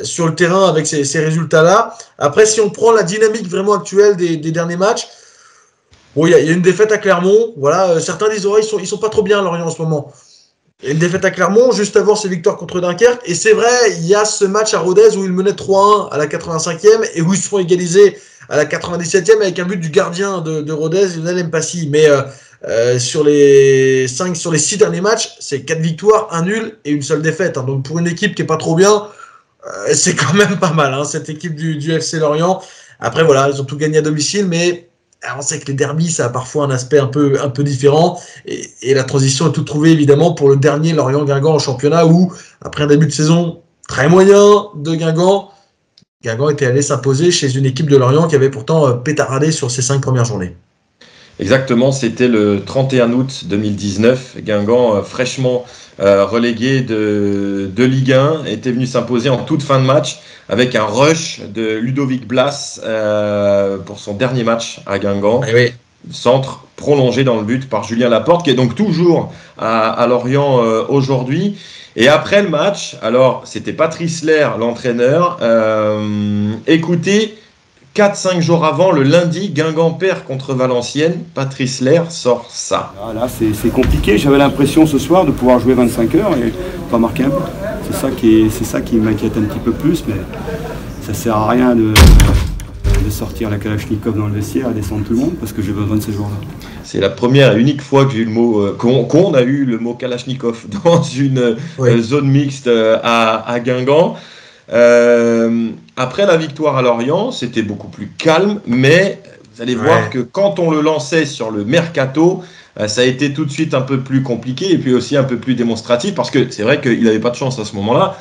sur le terrain avec ces résultats-là. Après, si on prend la dynamique vraiment actuelle des derniers matchs, bon, il y a une défaite à Clermont. Voilà, certains disent ils sont pas trop bien à Lorient en ce moment. Il y a une défaite à Clermont, juste avant ses victoires contre Dunkerque. Et c'est vrai, il y a ce match à Rodez où ils menaient 3-1 à la 85e et où ils se font égaliser à la 97e avec un but du gardien de Rodez, Lionel Mpassi. Mais sur les 6 derniers matchs, c'est 4 victoires, 1 nul et une seule défaite. Hein. Donc pour une équipe qui est pas trop bien, c'est quand même pas mal, hein, cette équipe du FC Lorient. Après voilà, ils ont tout gagné à domicile, mais on sait que les derbies, ça a parfois un aspect un peu différent. Et la transition est toute trouvée évidemment pour le dernier Lorient-Guingamp en championnat où, après un début de saison très moyen de Guingamp était allé s'imposer chez une équipe de Lorient qui avait pourtant pétaradé sur ses 5 premières journées. Exactement, c'était le 31 août 2019. Guingamp, fraîchement relégué de Ligue 1, était venu s'imposer en toute fin de match avec un rush de Ludovic Blas pour son dernier match à Guingamp. Oui. Centre prolongé dans le but par Julien Laporte, qui est donc toujours à Lorient aujourd'hui. Et après le match, alors c'était Patrice Lair, l'entraîneur. Écoutez, 4-5 jours avant, le lundi, Guingamp perd contre Valenciennes. Patrice Lair sort ça. Là, c'est compliqué. J'avais l'impression ce soir de pouvoir jouer 25 heures et pas marquer un but. C'est ça qui m'inquiète un petit peu plus, mais ça sert à rien de sortir la Kalachnikov dans le vestiaire et descendre tout le monde parce que j'ai besoin de ces joueurs-là. C'est la première et unique fois que j'ai eu le mot, qu'on a eu le mot Kalachnikov dans une zone mixte à Guingamp. Après la victoire à Lorient, c'était beaucoup plus calme, mais vous allez voir que quand on le lançait sur le mercato, ça a été tout de suite un peu plus compliqué et puis aussi un peu plus démonstratif parce que c'est vrai qu'il n'avait pas de chance à ce moment-là.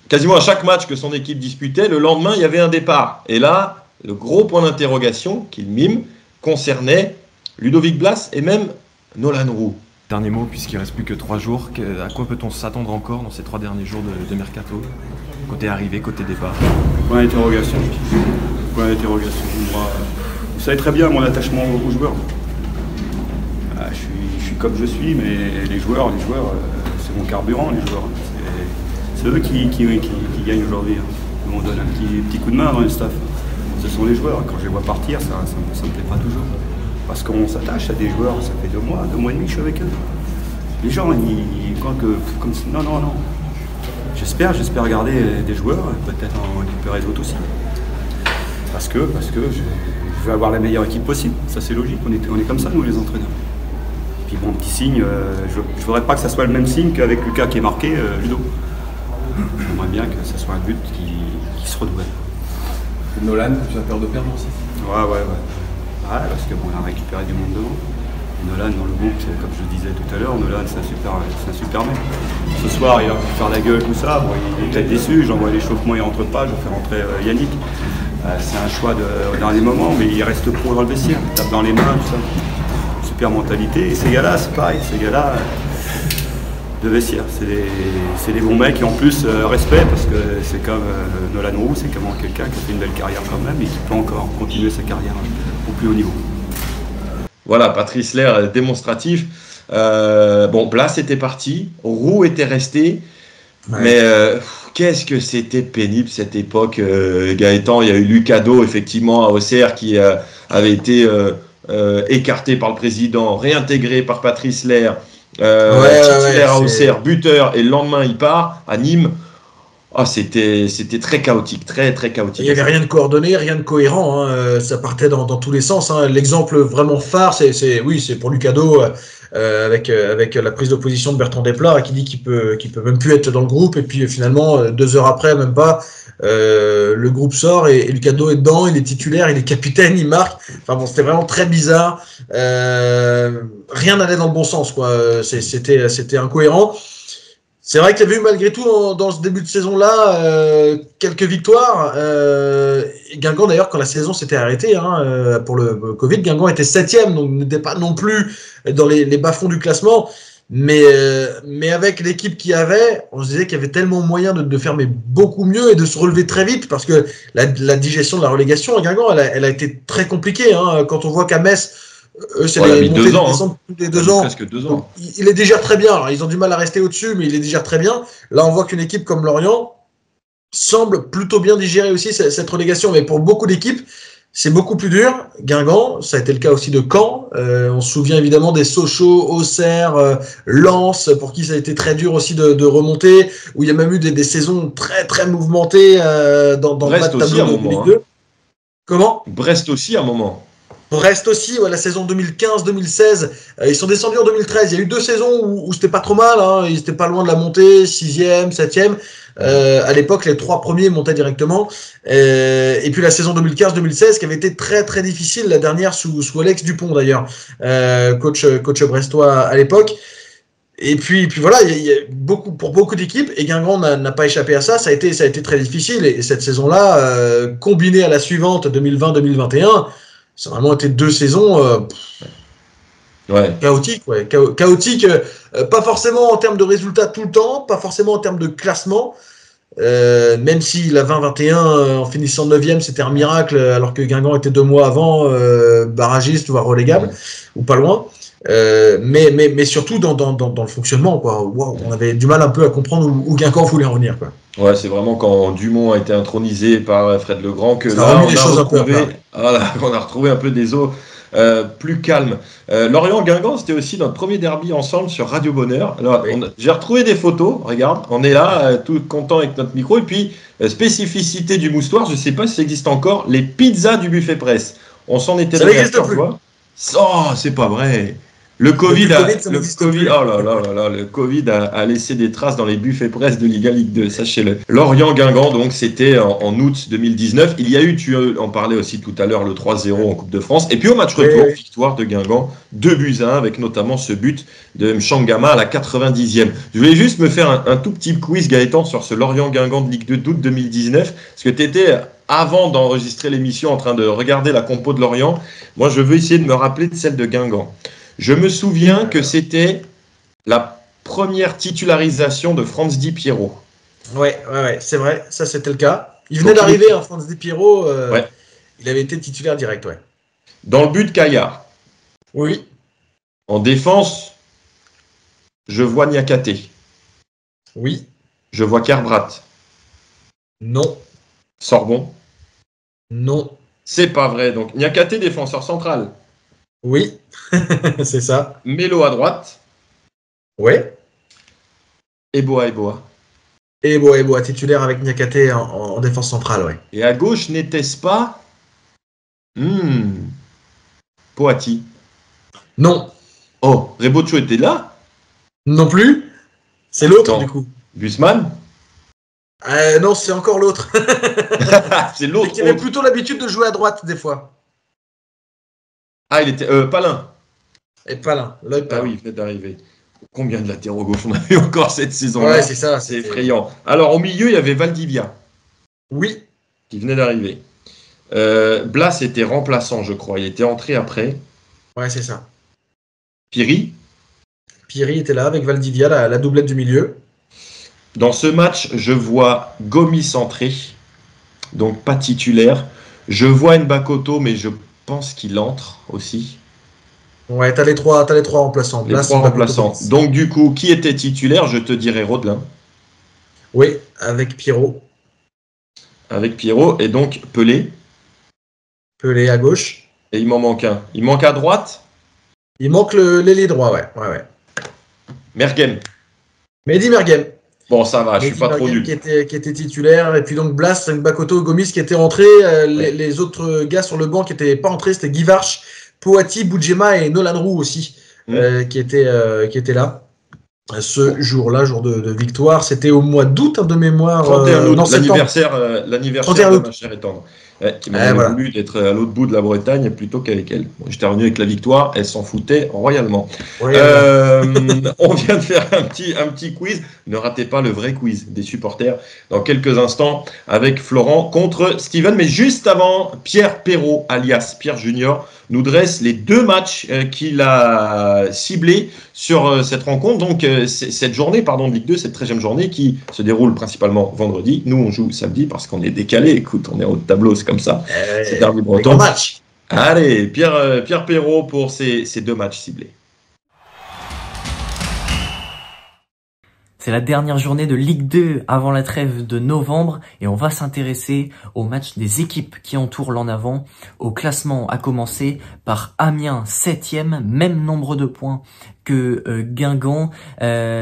Quasiment à chaque match que son équipe disputait, le lendemain, il y avait un départ. Et là, le gros point d'interrogation qu'il mime concernait Ludovic Blas et même Nolan Roux. Dernier mot, puisqu'il ne reste plus que 3 jours, à quoi peut-on s'attendre encore dans ces 3 derniers jours de mercato? Côté arrivée, côté départ. Point d'interrogation. Point d'interrogation. Vous savez très bien mon attachement aux joueurs. Je suis comme je suis, mais les joueurs, c'est mon carburant, les joueurs. C'est eux qui gagnent aujourd'hui. On donne un petit coup de main dans le staff. Ce sont les joueurs. Quand je les vois partir, ça me plaît pas toujours. Parce qu'on s'attache à des joueurs, ça fait 2 mois et demi que je suis avec eux. Les gens, ils croient que... Non. J'espère garder des joueurs, peut-être en récupérer d'autres aussi. Parce que je veux avoir la meilleure équipe possible. Ça, c'est logique. On est comme ça, nous, les entraîneurs. Puis bon, petit signe, je ne voudrais pas que ça soit le même signe qu'avec Lucas qui est marqué, Ludo. J'aimerais bien que ce soit un but qui se renouvelle. Nolan, tu as peur de perdre aussi? Ouais, parce que bon, on a récupéré du monde devant. Et Nolan dans le groupe, comme je le disais tout à l'heure, Nolan c'est un super mec. Ce soir il a pu faire la gueule, tout ça, bon, il est peut-être déçu, j'envoie l'échauffement, il rentre pas, je fais rentrer Yannick. C'est un choix au dernier moment, mais il reste pro dans le vestiaire, il tape dans les mains, tout ça. Super mentalité. Et ces gars-là, c'est pareil, ces gars-là de vestiaire, c'est des bons mecs et en plus respect parce que c'est comme Nolan Roux, c'est comme quelqu'un qui a fait une belle carrière quand même et qui peut encore continuer sa carrière au plus haut niveau. Voilà, Patrice Lair démonstratif. Blas était parti, Roux était resté, mais qu'est-ce que c'était pénible cette époque, Gaëtan. Il y a eu Lucado, effectivement, à Auxerre, qui avait été écarté par le président, réintégré par Patrice Lair, titulaire à Auxerre, buteur, et le lendemain il part à Nîmes. C'était très chaotique, très chaotique. Il n'y avait rien de coordonné, rien de cohérent, hein. Ça partait dans tous les sens, hein. L'exemple vraiment phare, c'est pour Lucado, avec la prise d'opposition de Bertrand Desplat, qui dit qu'il peut même plus être dans le groupe, et puis finalement 2 heures après, même pas, le groupe sort et Lucado est dedans, il est titulaire, il est capitaine, il marque. Enfin bon, c'était vraiment très bizarre. Rien n'allait dans le bon sens, quoi. C'était incohérent. C'est vrai qu'il y avait eu malgré tout dans ce début de saison-là quelques victoires. Guingamp d'ailleurs, quand la saison s'était arrêtée pour le Covid, Guingamp était 7e, donc n'était pas non plus dans les bas-fonds du classement. Mais avec l'équipe qu'il y avait, on se disait qu'il y avait tellement moyen de faire beaucoup mieux et de se relever très vite parce que la digestion de la relégation à Guingamp, elle a été très compliquée. Quand on voit qu'à Metz, c'est les montées de descente tous les 2 ans. Presque 2 ans. Il les digère très bien. Alors, ils ont du mal à rester au-dessus, mais il les digère très bien. Là, on voit qu'une équipe comme Lorient semble plutôt bien digérer aussi cette relégation. Mais pour beaucoup d'équipes, c'est beaucoup plus dur. Guingamp, ça a été le cas aussi de Caen. On se souvient évidemment des Sochaux, Auxerre, Lens, pour qui ça a été très dur aussi de remonter, où il y a même eu des saisons très très mouvementées dans Brest le bas de tableau de Ligue 2. Comment ? Brest aussi à un moment. Brest aussi, la saison 2015-2016, ils sont descendus en 2013. Il y a eu 2 saisons où c'était pas trop mal, hein. Ils étaient pas loin de la montée, 6e, 7e. À l'époque, les 3 premiers montaient directement. Et puis la saison 2015-2016 qui avait été très très difficile, la dernière sous Alex Dupont d'ailleurs, coach brestois à l'époque. Et puis voilà, il y a pour beaucoup d'équipes, et Guingamp n'a pas échappé à ça. Ça a été très difficile. Et cette saison-là, combinée à la suivante, 2020-2021, ça a vraiment été 2 saisons chaotiques. Chaotiques, pas forcément en termes de résultats tout le temps, pas forcément en termes de classement. Même si la 20-21 en finissant 9e c'était un miracle, alors que Guingamp était 2 mois avant barragiste voire relégable ou pas loin, mais surtout dans le fonctionnement, quoi. Wow, on avait du mal un peu à comprendre où Guingamp voulait en venir, quoi. Ouais, c'est vraiment quand Dumont a été intronisé par Fred Legrand que ça là on a retrouvé un peu des eaux plus calmes. Lorient-Guingamp, c'était aussi notre premier derby ensemble sur Radio Bonheur. Alors, j'ai retrouvé des photos, regarde, on est là, tout content avec notre micro, et puis spécificité du moustoir, je ne sais pas si ça existe encore, les pizzas du buffet presse. On s'en était ça n'existe plus. Oh, c'est pas vrai. Le Covid, le Covid a laissé des traces dans les buffets presse de Ligue 1, Ligue 2, sachez-le. Lorient-Guingamp, donc c'était en août 2019. Il y a eu, tu en parlais aussi tout à l'heure, le 3-0 en Coupe de France. Et puis au match retour, victoire de Guingamp, 2-1, avec notamment ce but de Mchangama à la 90e. Je voulais juste me faire un tout petit quiz, Gaëtan, sur ce Lorient-Guingamp de Ligue 2 d'août 2019, parce que tu étais, avant d'enregistrer l'émission, en train de regarder la compo de Lorient. Moi, je veux essayer de me rappeler de celle de Guingamp. Je me souviens que c'était la première titularisation de Franz Di Piero. Ouais, c'est vrai, ça c'était le cas. Il venait d'arriver, Franz Di Piero, il avait été titulaire direct, ouais. Dans le but, Caillard. Oui. En défense, je vois Niakate. Oui. Je vois Kerbrat. Non. Sorbon. Non. C'est pas vrai, donc Niakate, défenseur central. Oui, c'est ça. Melo à droite. Ouais. Eboa. Eboa, titulaire avec Niakate en défense centrale, ouais. Et à gauche, n'était-ce pas Poati? Non. Oh, Rebocho était là? Non plus. C'est l'autre, du coup. Guzman? Non, c'est encore l'autre. C'est l'autre. Qui avait plutôt l'habitude de jouer à droite, des fois. Ah, il était Palin. Et Palin, Lloyd Palin. Ah oui, il venait d'arriver. Combien de latéraux gauche on a eu encore cette saison-là? Ouais, c'est ça. C'est effrayant. Alors, au milieu, il y avait Valdivia. Oui. Qui venait d'arriver. Blas était remplaçant, je crois. Il était entré après. Ouais, c'est ça. Piri était là avec Valdivia, la doublette du milieu. Dans ce match, je vois Gomis entrer. Donc, pas titulaire. Je vois Nbakoto, mais je pense qu'il entre aussi. Ouais, t'as les trois remplaçants. Les 3 remplaçants. Donc du coup, qui était titulaire? Je te dirais Rodelin. Oui, avec Pierrot. Et donc Pelé. Pelé à gauche. Et il m'en manque un. Il manque à droite? Il manque l'ailier droit, ouais. Mergem. Mehdi Mergem. Bon, ça va, je suis pas trop nul. Qui était titulaire, et puis donc Blas, Nbakoto, Gomis qui étaient rentrés. Les autres gars sur le banc qui n'étaient pas entrés, c'était Guy Varch, Poati, Boudjema et Nolan Roux aussi, qui étaient là. Ce jour-là, jour de victoire, c'était au mois d'août, de mémoire. 31 août, l'anniversaire de ma chère et tendre. Qui m'avait voulu d'être à l'autre bout de la Bretagne plutôt qu'avec elle. Bon, j'étais revenu avec la victoire, elle s'en foutait royalement. On vient de faire un petit quiz. Ne ratez pas le vrai quiz des supporters dans quelques instants avec Florent contre Steven. Mais juste avant, Pierre Perrault, alias Pierre Junior, nous dresse les 2 matchs qu'il a ciblés sur cette rencontre. Donc, cette journée de Ligue 2, cette 13e journée qui se déroule principalement vendredi. Nous, on joue samedi parce qu'on est décalé. Écoute, on est au tableau, c'est comme ça. C'est derby breton. Match. Allez, Pierre Perrault pour ces 2 matchs ciblés. C'est la dernière journée de Ligue 2 avant la trêve de novembre et on va s'intéresser au match des équipes qui entourent l'en avant. Au classement, à commencer par Amiens 7e, même nombre de points que Guingamp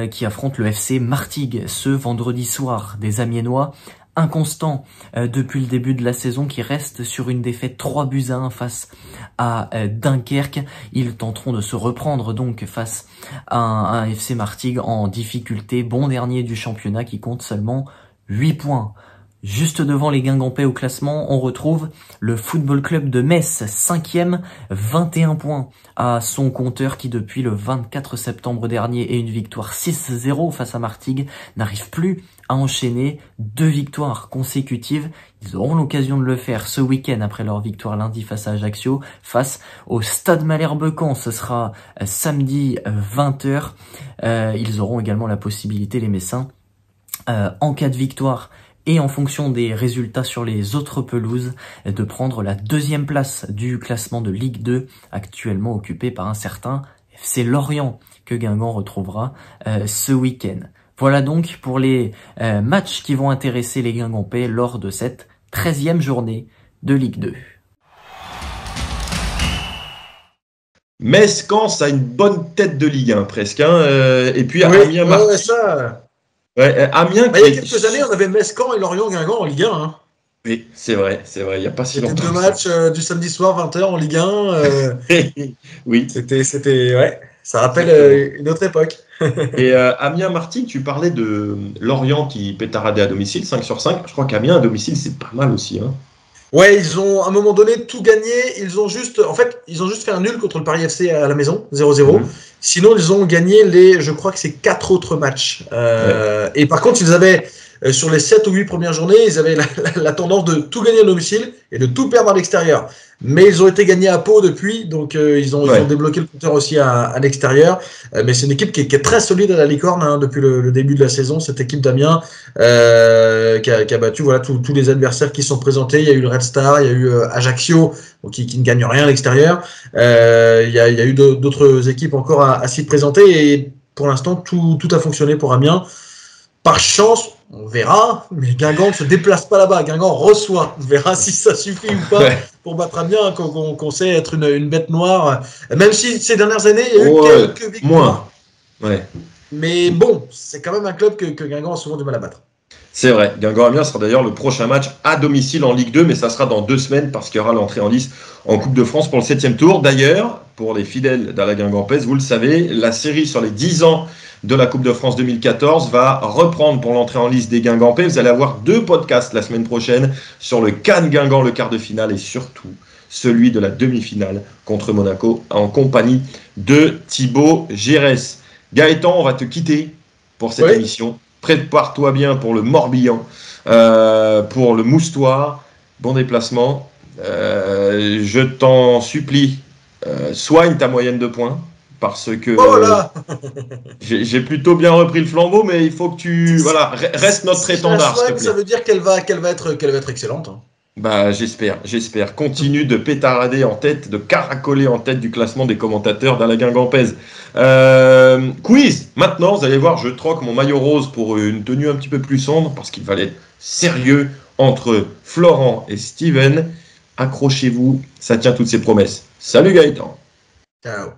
qui affronte le FC Martigues ce vendredi soir. Des Amiénois inconstant depuis le début de la saison, qui reste sur une défaite 3-1 face à Dunkerque. Ils tenteront de se reprendre donc face à un FC Martigues en difficulté, bon dernier du championnat qui compte seulement 8 points. Juste devant les Guingampais au classement, on retrouve le Football Club de Metz, 5e, 21 points à son compteur, qui depuis le 24 septembre dernier et une victoire 6-0 face à Martigues n'arrive plus à enchaîner 2 victoires consécutives. Ils auront l'occasion de le faire ce week-end après leur victoire lundi face à Ajaccio, face au Stade Malherbe-Caen. Ce sera samedi 20h. Ils auront également la possibilité, les Messins, en cas de victoire et en fonction des résultats sur les autres pelouses, de prendre la 2e place du classement de Ligue 2, actuellement occupé par un certain FC Lorient, que Guingamp retrouvera ce week-end. Voilà donc pour les matchs qui vont intéresser les Guingampais lors de cette 13e journée de Ligue 2. Metz-Caen, ça a une bonne tête de Ligue 1 presque. Et puis Amiens, ça. Amiens. Il y a quelques années, on avait Metz-Caen et Lorient-Guingamp en Ligue 1. Hein. Oui, c'est vrai. Il n'y a pas si longtemps. C'était 2 matchs du samedi soir 20h en Ligue 1. Oui. C'était ouais. Ça rappelle une autre époque. Et Amiens-Martigues, tu parlais de Lorient qui pétaradait à domicile, 5/5. Je crois qu'Amiens à domicile, c'est pas mal aussi. Hein. Ouais, ils ont à un moment donné tout gagné. Ils ont juste fait un nul contre le Paris FC à la maison, 0-0. Sinon, ils ont gagné je crois que c'est 4 autres matchs. Et par contre, ils avaient sur les 7 ou 8 premières journées, ils avaient la tendance de tout gagner à domicile et de tout perdre à l'extérieur. Mais ils ont été gagnés à Pau depuis, donc ils ont débloqué le compteur aussi à l'extérieur. Mais c'est une équipe qui est très solide à la licorne depuis le début de la saison, cette équipe d'Amiens qui a battu tous les adversaires qui sont présentés. Il y a eu le Red Star, il y a eu Ajaccio, donc qui ne gagne rien à l'extérieur. Il y a eu d'autres équipes encore à s'y présenter, et pour l'instant tout a fonctionné pour Amiens. Par chance, on verra, mais Guingamp ne se déplace pas là-bas. Guingamp reçoit. On verra si ça suffit ou pas pour battre Amiens, qu'on sait être une bête noire. Même si ces dernières années, il y a eu quelques victoires. Ouais. Mais bon, c'est quand même un club que Guingamp a souvent du mal à battre. C'est vrai. Guingamp-Amiens sera d'ailleurs le prochain match à domicile en Ligue 2, mais ça sera dans 2 semaines parce qu'il y aura l'entrée en lice en Coupe de France pour le 7e tour. D'ailleurs, pour les fidèles de la Guingampaise, vous le savez, la série sur les 10 ans de la Coupe de France 2014 va reprendre pour l'entrée en lice des Guingampais. Vous allez avoir 2 podcasts la semaine prochaine sur le Cannes Guingamp, le quart de finale, et surtout celui de la demi-finale contre Monaco en compagnie de Thibaut Gérès. Gaëtan, on va te quitter pour cette émission. Prépare-toi bien pour le Morbihan, pour le Moustoir. Bon déplacement. Je t'en supplie, soigne ta moyenne de points. Parce que j'ai plutôt bien repris le flambeau, mais il faut que tu restes notre étendard. Ça veut dire qu'elle va être excellente. Hein. Bah j'espère. Continue de pétarader en tête, de caracoler en tête du classement des commentateurs dans la Guingampaise. Quiz. Maintenant, vous allez voir, je troque mon maillot rose pour une tenue un petit peu plus sombre parce qu'il fallait être sérieux entre Florent et Steven. Accrochez-vous, ça tient toutes ses promesses. Salut Gaëtan. Ciao.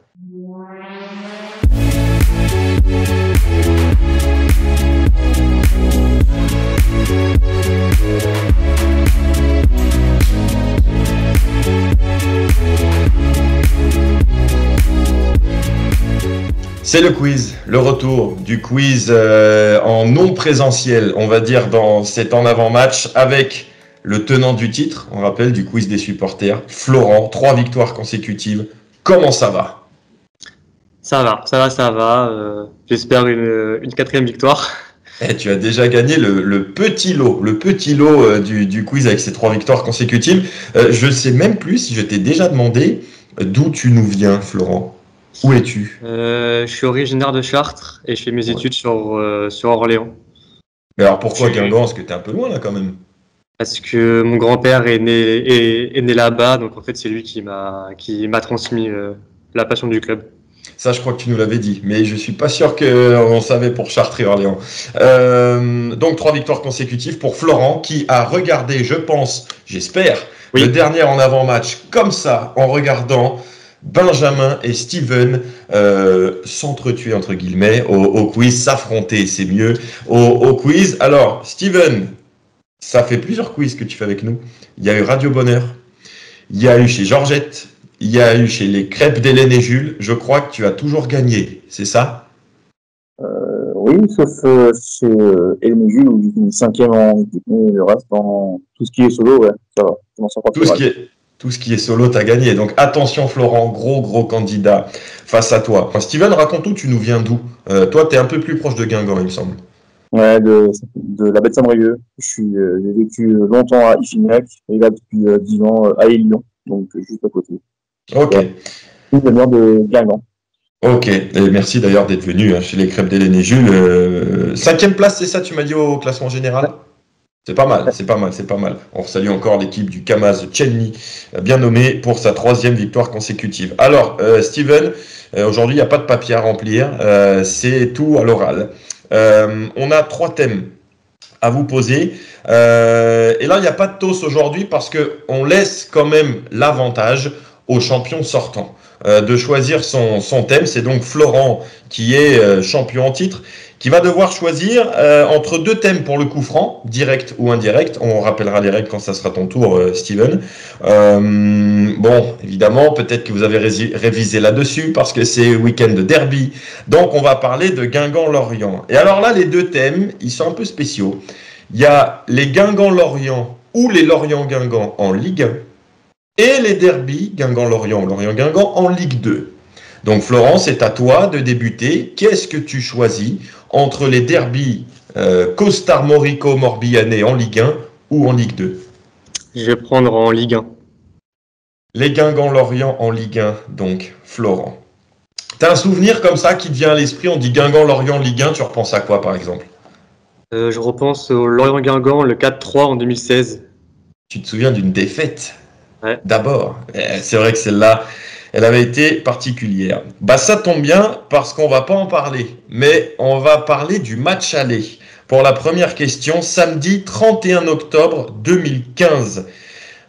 C'est le quiz, le retour du quiz en non présentiel, on va dire, dans cet en avant-match avec le tenant du titre, on rappelle, du quiz des supporters, Florent, 3 victoires consécutives. Comment ça va ? Ça va. J'espère une 4e victoire. Et tu as déjà gagné le petit lot du quiz avec ces 3 victoires consécutives. Je ne sais même plus si je t'ai déjà demandé d'où tu nous viens, Florent. Où es-tu ? Je suis originaire de Chartres et je fais mes études sur Orléans. Mais alors pourquoi Guingamp ? Parce que tu es un peu loin là quand même. Parce que mon grand-père est né là-bas, donc en fait c'est lui qui m'a transmis la passion du club. Ça, je crois que tu nous l'avais dit, mais je suis pas sûr qu'on savait pour Chartres et Orléans. Donc 3 victoires consécutives pour Florent qui a regardé, je pense, j'espère, le dernier en avant-match comme ça, en regardant Benjamin et Steven s'entretuer entre guillemets au quiz, s'affronter, c'est mieux au quiz. Alors, Steven, Ça fait plusieurs quiz que tu fais avec nous. Il y a eu Radio Bonheur, il y a eu chez Georgette, il y a eu chez les crêpes d'Hélène et Jules. Je crois que tu as toujours gagné, c'est ça? Oui, sauf chez Hélène et Jules où j'ai fini 5e en équipe, mais le reste, en tout ce qui est solo, ouais, ça va. Tout ce qui est solo, tu as gagné. Donc attention Florent, gros candidat face à toi. Enfin, Steven, raconte tout, tu nous viens d'où? Toi, tu es un peu plus proche de Guingamp, il me semble. Ouais, de la baie de Saint-Brieuc. J'ai vécu longtemps à Isignac et là depuis 10 ans à Lyon, donc juste à côté. Ok. Une demi-heure de Guingamp. Ok, et merci d'ailleurs d'être venu chez les crêpes d'Hélène et Jules. 5e place, c'est ça, tu m'as dit au classement général? C'est pas mal. On salue encore l'équipe du Kamaz Chelny, bien nommée pour sa 3e victoire consécutive. Alors, Steven, aujourd'hui, il n'y a pas de papier à remplir, c'est tout à l'oral. On a 3 thèmes à vous poser. Et là, il n'y a pas de toast aujourd'hui parce qu'on laisse quand même l'avantage aux champions sortants de choisir son thème. C'est donc Florent qui est champion en titre, qui va devoir choisir entre 2 thèmes pour le coup franc, direct ou indirect. On rappellera les règles quand ça sera ton tour, Steven. Bon, évidemment, peut-être que vous avez révisé là-dessus parce que c'est week-end de derby. Donc, on va parler de Guingamp-Lorient. Et alors là, les 2 thèmes, ils sont un peu spéciaux. Il y a les Guingamp-Lorient ou les Lorient-Guingamp en Ligue 1 et les derbys Guingamp-Lorient ou Lorient-Guingamp en Ligue 2. Donc Florent, c'est à toi de débuter. Qu'est-ce que tu choisis entre les derbys Costar-Morico-Morbihanais en Ligue 1 ou en Ligue 2? Je vais prendre en Ligue 1. Les Guingamp-Lorient en Ligue 1, donc Florent. T'as un souvenir comme ça qui te vient à l'esprit? On dit Guingamp-Lorient Ligue 1, tu repenses à quoi par exemple? Je repense au Lorient-Guingamp, le 4-3 en 2016. Tu te souviens d'une défaite? Ouais. D'abord, c'est vrai que celle-là, elle avait été particulière. Bah ça tombe bien parce qu'on va pas en parler, mais on va parler du match aller. Pour la première question, samedi 31 octobre 2015.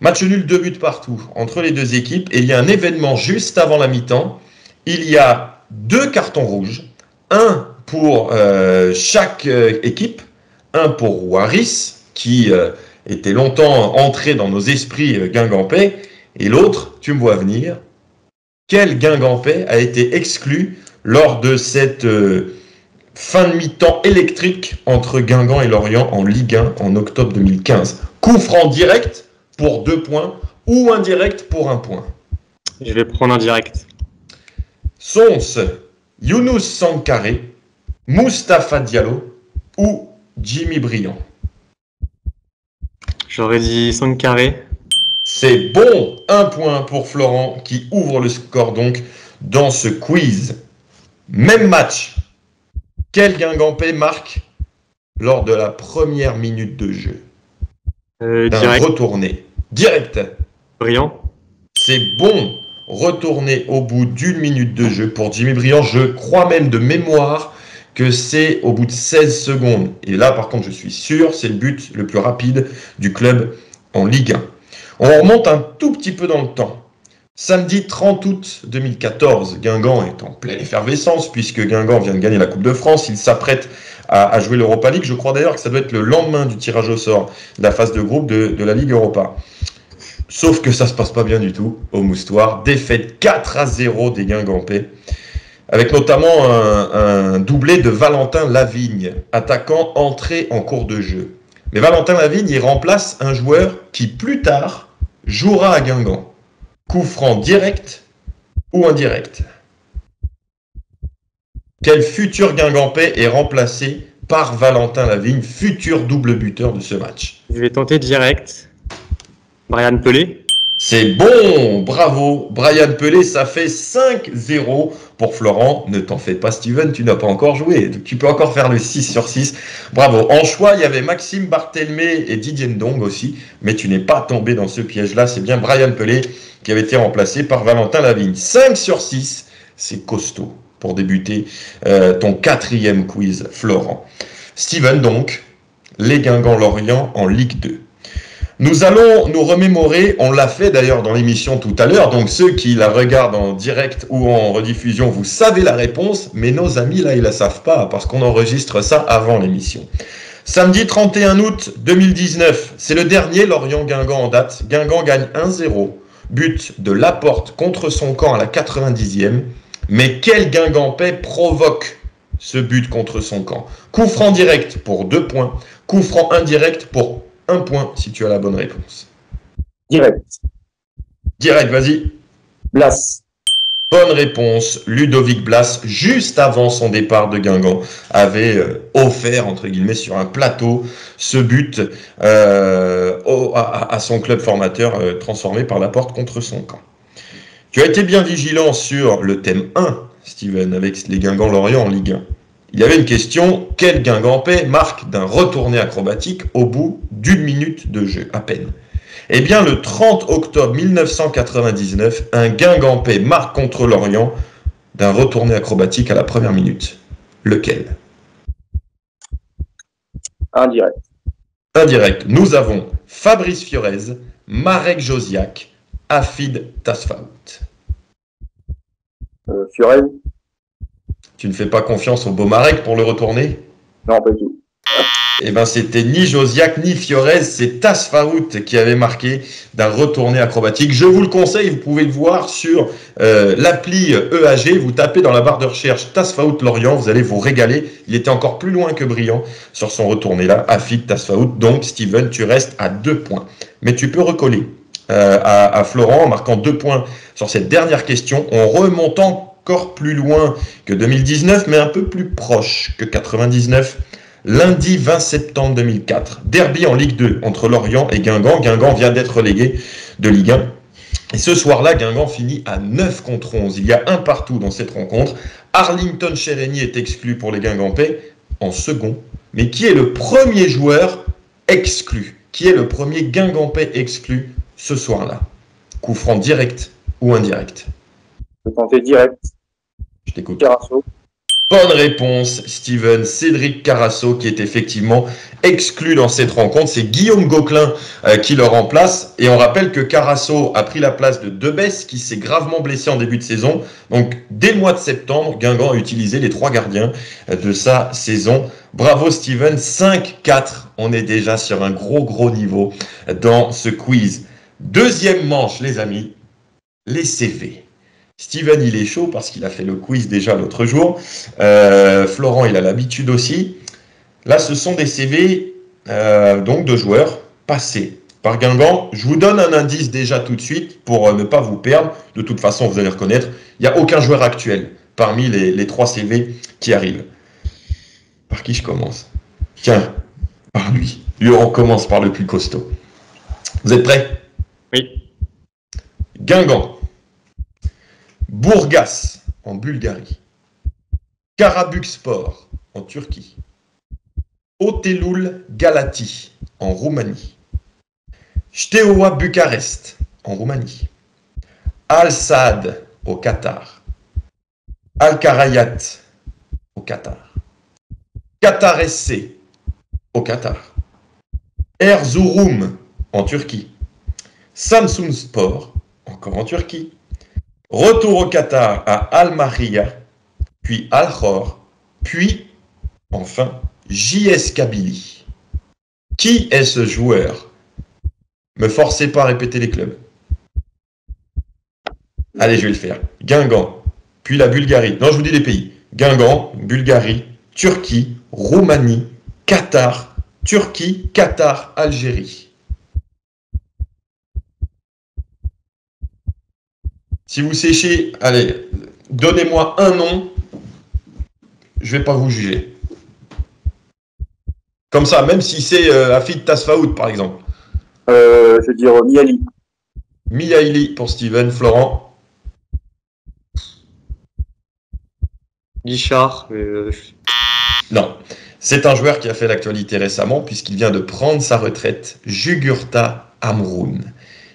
Match nul, 2 buts partout entre les 2 équipes. Et il y a un événement juste avant la mi-temps. Il y a 2 cartons rouges, un pour chaque équipe, un pour Waris qui était longtemps entré dans nos esprits guingampais, et l'autre, tu me vois venir, quel Guingampais a été exclu lors de cette fin de mi-temps électrique entre Guingamp et Lorient en Ligue 1 en octobre 2015? Coup franc direct pour 2 points ou indirect pour 1 point? Je vais prendre un direct. Sont-ce Younous Sankaré, Moustapha Diallo ou Jimmy Briand? J'aurais dit Sankaré. C'est bon, 1 point pour Florent qui ouvre le score donc dans ce quiz. Même match. Quel Guingampais marque lors de la première minute de jeu? Direct. Retourné. Direct. Briand. C'est bon. Retourné au bout d'1 minute de jeu pour Jimmy Briand. Je crois même de mémoire que c'est au bout de 16 secondes. Et là, par contre, je suis sûr, c'est le but le plus rapide du club en Ligue 1. On remonte un tout petit peu dans le temps. Samedi 30 août 2014, Guingamp est en pleine effervescence puisque Guingamp vient de gagner la Coupe de France. Il s'apprête à jouer l'Europa League. Je crois d'ailleurs que ça doit être le lendemain du tirage au sort de la phase de groupe de la Ligue Europa. Sauf que ça ne se passe pas bien du tout au Moustoir. Défaite 4-0 des Guingampais, avec notamment un doublé de Valentin Lavigne, attaquant entré en cours de jeu. Mais Valentin Lavigne, il remplace un joueur qui, plus tard, jouera à Guingamp. Coup franc direct ou indirect? Quel futur Guingampais est remplacé par Valentin Lavigne, futur double buteur de ce match? Je vais tenter direct. Brian Pelé. C'est bon, bravo. Brian Pelé, ça fait 5-0 pour Florent. Ne t'en fais pas, Steven, tu n'as pas encore joué. Tu peux encore faire le 6 sur 6. Bravo. En choix, il y avait Maxime Barthelmé et Didier Ndong aussi, mais tu n'es pas tombé dans ce piège-là. C'est bien Brian Pelé qui avait été remplacé par Valentin Lavigne. 5 sur 6, c'est costaud pour débuter ton 4e quiz, Florent. Steven, donc, les Guingamp-Lorient en Ligue 2. Nous allons nous remémorer, on l'a fait d'ailleurs dans l'émission tout à l'heure, donc ceux qui la regardent en direct ou en rediffusion, vous savez la réponse, mais nos amis là, ils la savent pas parce qu'on enregistre ça avant l'émission. Samedi 31 août 2019, c'est le dernier Lorient-Guingamp en date. Guingamp gagne 1-0, but de Laporte contre son camp à la 90e. Mais quel Guingampais provoque ce but contre son camp? Coup franc direct pour 2 points, coup franc indirect pour 1 point si tu as la bonne réponse. Direct. Direct, vas-y. Blas. Bonne réponse, Ludovic Blas, juste avant son départ de Guingamp, avait offert, entre guillemets, sur un plateau, ce but à son club formateur transformé par Laporte contre son camp. Tu as été bien vigilant sur le thème 1, Steven, avec les Guingamp-Lorient en Ligue 1. Il y avait une question, quel Guingampais marque d'un retourné acrobatique au bout d'1 minute de jeu, à peine? Eh bien, le 30 octobre 1999, un Guingampais marque contre Lorient d'un retourné acrobatique à la première minute. Lequel? Indirect. Indirect. Nous avons Fabrice Fiorez, Marek Josiak, Hafid Tasfaout. Fiorez. Tu ne fais pas confiance au beau Marek pour le retourner? Non, pas du tout. Eh bien, c'était ni Josiak ni Fiorez, c'est Tasfaout qui avait marqué d'un retourné acrobatique. Je vous le conseille, vous pouvez le voir sur l'appli EAG. Vous tapez dans la barre de recherche Tasfaout Lorient, vous allez vous régaler. Il était encore plus loin que brillant sur son retourné là, Hafid Tasfaout. Donc, Steven, tu restes à 2 points. Mais tu peux recoller à Florent en marquant 2 points sur cette dernière question, en remontant encore plus loin que 2019, mais un peu plus proche que 99. Lundi 20 septembre 2004, derby en Ligue 2 entre Lorient et Guingamp. Guingamp vient d'être relégué de Ligue 1. Et ce soir-là, Guingamp finit à 9 contre 11. Il y a un partout dans cette rencontre. Arlington Chérény est exclu pour les Guingampais en second. Mais qui est le premier joueur exclu? Qui est le premier Guingampais exclu ce soir-là? Coup franc direct ou indirect? Je vais tenter direct. Je t'écoute. Carasso. Bonne réponse, Steven. Cédric Carasso qui est effectivement exclu dans cette rencontre. C'est Guillaume Gauquelin qui le remplace. Et on rappelle que Carasso a pris la place de Debesse qui s'est gravement blessé en début de saison. Donc, dès le mois de septembre, Guingamp a utilisé les 3 gardiens de sa saison. Bravo, Steven. 5-4. On est déjà sur un gros niveau dans ce quiz. Deuxième manche, les amis. Les CV. Steven, il est chaud parce qu'il a fait le quiz déjà l'autre jour. Florent, il a l'habitude aussi. Là, ce sont des CV donc de joueurs passés par Guingamp. Je vous donne un indice déjà tout de suite pour ne pas vous perdre. De toute façon, vous allez reconnaître, il n'y a aucun joueur actuel parmi les 3 CV qui arrivent. Par qui je commence? Tiens, par lui. Lui, on commence par le plus costaud. Vous êtes prêts? Oui. Guingamp. Burgas en Bulgarie, Karabükspor en Turquie, Otelul Galati en Roumanie, Steaua Bucarest en Roumanie, Al Saad au Qatar, Al Karayat au Qatar, Qatar SC au Qatar, Erzurum en Turquie, Samsunspor encore en Turquie. Retour au Qatar à Al-Mahria, puis Al-Khor, puis, enfin, JS Kabylie. Qui est ce joueur? Me forcez pas à répéter les clubs. Allez, je vais le faire. Guingamp, puis la Bulgarie. Non, je vous dis les pays. Guingamp, Bulgarie, Turquie, Roumanie, Qatar, Turquie, Qatar, Algérie. Si vous séchez, allez, donnez-moi un nom, je ne vais pas vous juger. Comme ça, même si c'est Hafid Tasfaout, par exemple. Je vais dire Mihaili. Mihaili pour Steven. Florent. Guichard. Non. C'est un joueur qui a fait l'actualité récemment, puisqu'il vient de prendre sa retraite. Jugurta Amroun,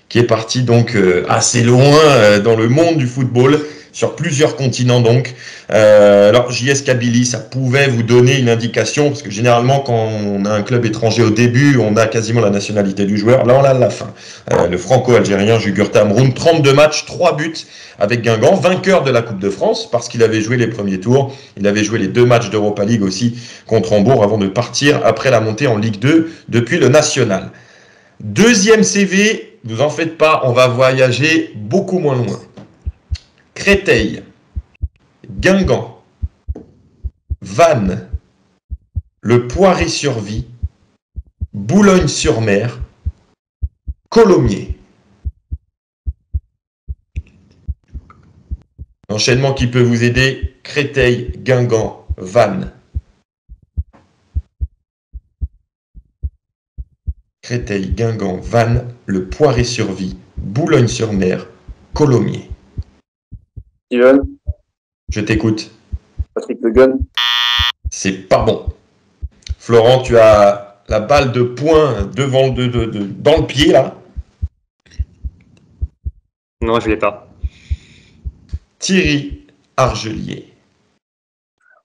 qui est parti donc assez loin dans le monde du football. sur plusieurs continents donc. Alors JS Kabylie, ça pouvait vous donner une indication, parce que généralement quand on a un club étranger au début, on a quasiment la nationalité du joueur. Là on l'a à la fin. Le franco-algérien Jugurta Amroun, 32 matchs, 3 buts avec Guingamp, vainqueur de la Coupe de France, parce qu'il avait joué les premiers tours. Il avait joué les 2 matchs d'Europa League aussi contre Hambourg avant de partir après la montée en Ligue 2 depuis le National. Deuxième CV, vous en faites pas, on va voyager beaucoup moins loin. Créteil, Guingamp, Vannes, le Poiré-sur-Vie, Boulogne-sur-Mer, Colomiers. Enchaînement qui peut vous aider, Créteil, Guingamp, Vannes. Créteil, Guingamp, Vannes, le Poiré-sur-Vie, Boulogne-sur-Mer, Colomiers. Steven. Je t'écoute. Patrick Le Guen. C'est pas bon. Florent, tu as la balle de poing devant dans le pied là. Non, je l'ai pas. Thierry Argelier,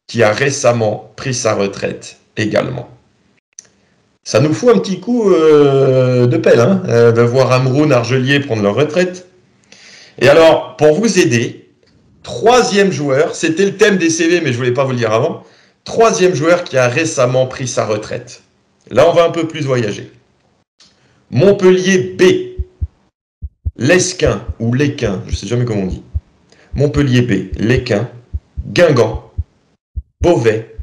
qui a récemment pris sa retraite également. Ça nous fout un petit coup de pelle, hein, de voir Amroun, Argelier prendre leur retraite. Et alors, pour vous aider, 3e joueur, c'était le thème des CV, mais je ne voulais pas vous le dire avant. 3e joueur qui a récemment pris sa retraite. Là, on va un peu plus voyager. Montpellier B. Lesquin ou Lesquin, je ne sais jamais comment on dit. Montpellier B, Lesquin, Guingamp, Beauvais,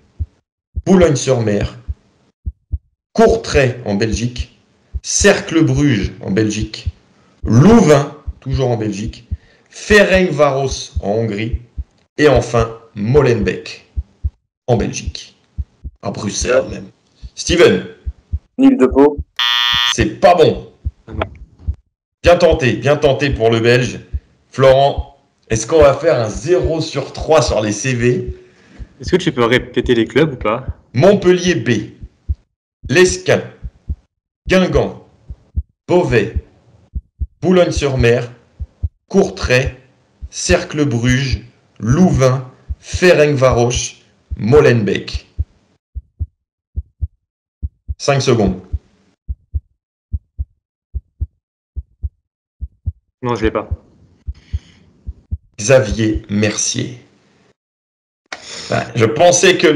Boulogne-sur-Mer, Courtrai en Belgique, Cercle Bruges en Belgique, Louvain, toujours en Belgique, Ferencváros en Hongrie, et enfin Molenbeek en Belgique, à Bruxelles même. Steven. Nîmes de Pau. C'est pas bon. Bien tenté pour le Belge. Florent, est-ce qu'on va faire un 0 sur 3 sur les CV? Est-ce que tu peux répéter les clubs ou pas? Montpellier B, Lesquin, Guingamp, Beauvais, Boulogne-sur-Mer, Courtrai, Cercle Bruges, Louvain, Ferencváros, Molenbeek. 5 secondes. Non, je l'ai pas. Xavier Mercier. Je pensais que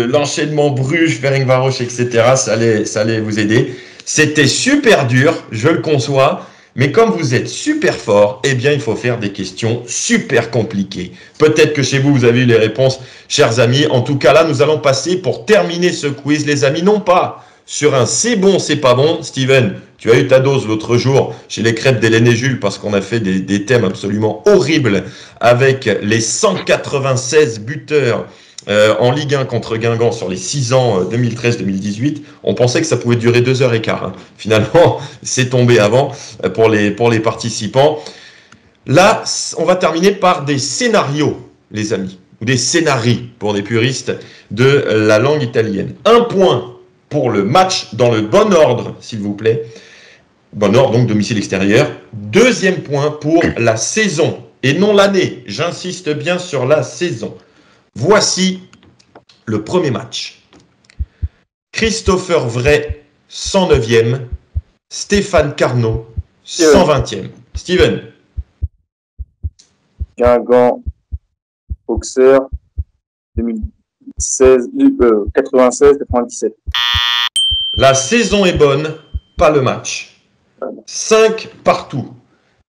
l'enchaînement Bruges, Ferencváros, etc., ça allait vous aider. C'était super dur, je le conçois, mais comme vous êtes super fort, eh bien, il faut faire des questions super compliquées. Peut-être que chez vous, vous avez eu les réponses, chers amis. En tout cas, là, nous allons passer pour terminer ce quiz, les amis, non pas sur un c'est bon, c'est pas bon. Steven, tu as eu ta dose l'autre jour chez les crêpes d'Hélène et Jules parce qu'on a fait des thèmes absolument horribles avec les 196 buteurs en Ligue 1 contre Guingamp sur les 6 ans 2013-2018. On pensait que ça pouvait durer 2h15. Hein. Finalement, c'est tombé avant pour les participants. Là, on va terminer par des scénarios, les amis, ou des scénarii pour des puristes de la langue italienne. 1 point pour le match dans le bon ordre, s'il vous plaît. Bon ordre, donc domicile extérieur. 2e point pour la saison, et non l'année. J'insiste bien sur la saison. Voici le premier match. Christopher Vray, 109e. Stéphane Carnot, 120e. Steven. Guingamp, Auxerre, 96-97. La saison est bonne, pas le match. 5 partout.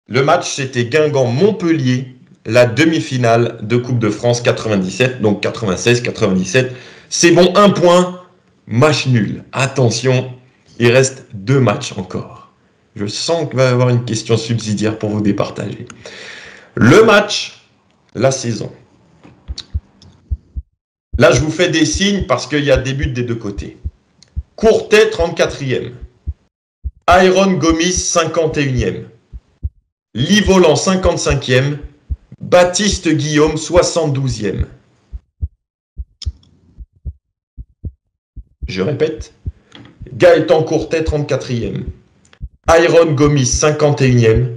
Le match, c'était Guingamp-Montpellier, la demi-finale de Coupe de France 97, donc 96-97. C'est bon, 1 point, match nul. Attention, il reste 2 matchs encore. Je sens qu'il va y avoir une question subsidiaire pour vous départager. Le match, la saison. Là, je vous fais des signes parce qu'il y a des buts des deux côtés. Courtet, 34e. Iron Gomis, 51e. Livolan, 55e. Baptiste Guillaume, 72e. Je répète. Gaëtan Courtet, 34e. Iron Gomis, 51e.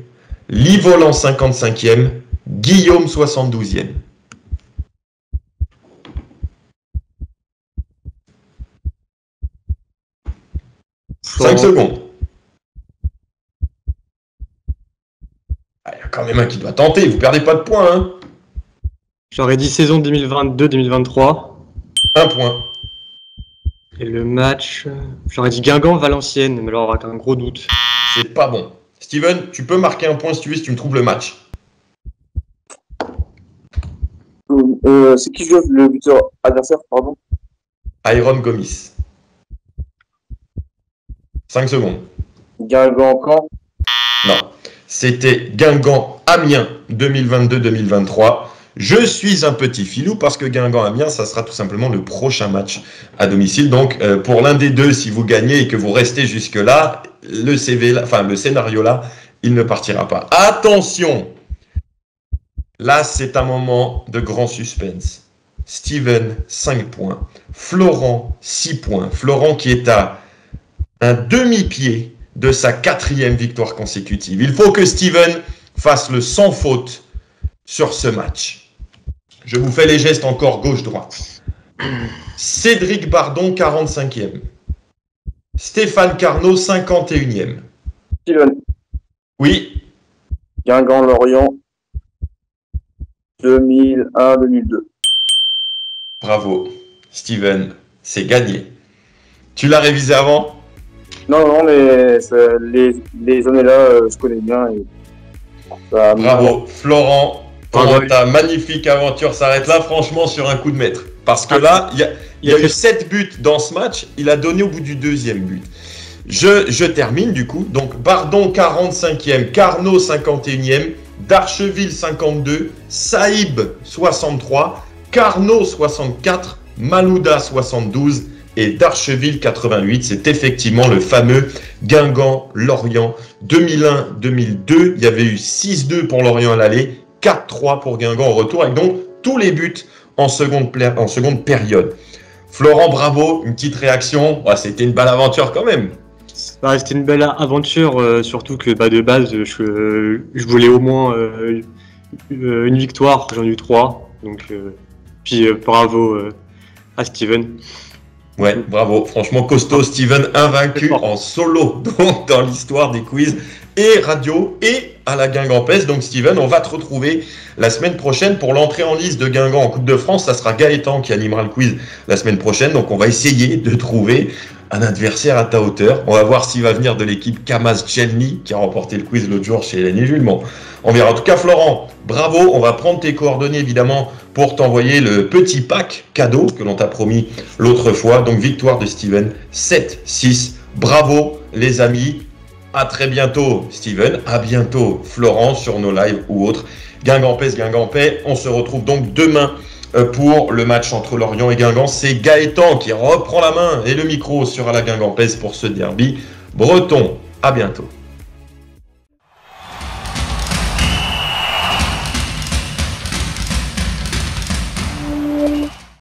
Livolan, 55e. Guillaume 72e. 5 secondes. Il y a quand même un qui doit tenter, vous perdez pas de points. Hein. J'aurais dit saison 2022-2023. 1 point. Et le match, j'aurais dit Guingamp-Valenciennes, mais alors avec un gros doute. C'est pas bon. Steven, tu peux marquer un point si tu veux, si tu me trouves le match. C'est qui joue le buteur adversaire, pardon? Iron Gomis. 5 secondes. Guingamp-Caen? Non. C'était Guingamp-Amiens 2022-2023. Je suis un petit filou parce que Guingamp-Amiens, ça sera tout simplement le prochain match à domicile. Donc, pour l'un des deux, si vous gagnez et que vous restez jusque-là, le scénario-là, il ne partira pas. Attention! Là, c'est un moment de grand suspense. Steven, 5 points. Florent, 6 points. Florent qui est à un demi-pied de sa 4e victoire consécutive. Il faut que Steven fasse le sans faute sur ce match. Je vous fais les gestes encore gauche-droite. Cédric Bardon, 45e. Stéphane Carnot, 51e. Steven. Oui. Guingamp-Lorient, 2001-2002. Bravo. Steven, c'est gagné. Tu l'as révisé avant ? Non, mais les années-là, je connais bien. Et ça bravo. Florent, ta magnifique aventure s'arrête là, franchement, sur un coup de maître. Parce que là, il y a eu 7 buts dans ce match. Il a donné au bout du 2e but. Je termine du coup. Donc, Bardon, 45e. Carnot, 51e. Darcheville, 52. Saïb, 63. Carnot, 64. Malouda, 72. Et Darcheville 88, c'est effectivement le fameux Guingamp-Lorient 2001-2002. Il y avait eu 6-2 pour Lorient à l'aller, 4-3 pour Guingamp au retour, avec donc tous les buts en seconde période. Florent, bravo, une petite réaction. Ouais, c'était une belle aventure quand même. C'était une belle aventure, surtout que de base, je voulais au moins une victoire, j'en ai eu 3. Donc, puis bravo à Steven. Ouais, bravo. Franchement, costaud, Steven, invaincu en solo, donc dans l'histoire des quiz et radio et à la Guingampès. Donc, Steven, on va te retrouver la semaine prochaine pour l'entrée en liste de Guingamp en Coupe de France. Ça sera Gaëtan qui animera le quiz la semaine prochaine. Donc, on va essayer de trouver un adversaire à ta hauteur. On va voir s'il va venir de l'équipe Kamaz-Chelny qui a remporté le quiz l'autre jour chez Hélène et Jules. Bon, on verra. En tout cas, Florent, bravo. On va prendre tes coordonnées, évidemment, pour t'envoyer le petit pack cadeau que l'on t'a promis l'autre fois. Donc, victoire de Steven, 7-6. Bravo, les amis. À très bientôt, Steven. À bientôt, Florent, sur nos lives ou autres. Guingampais. On se retrouve donc demain pour le match entre Lorient et Guingamp. C'est Gaëtan qui reprend la main et le micro sur la Guingampès pour ce derby breton. À bientôt.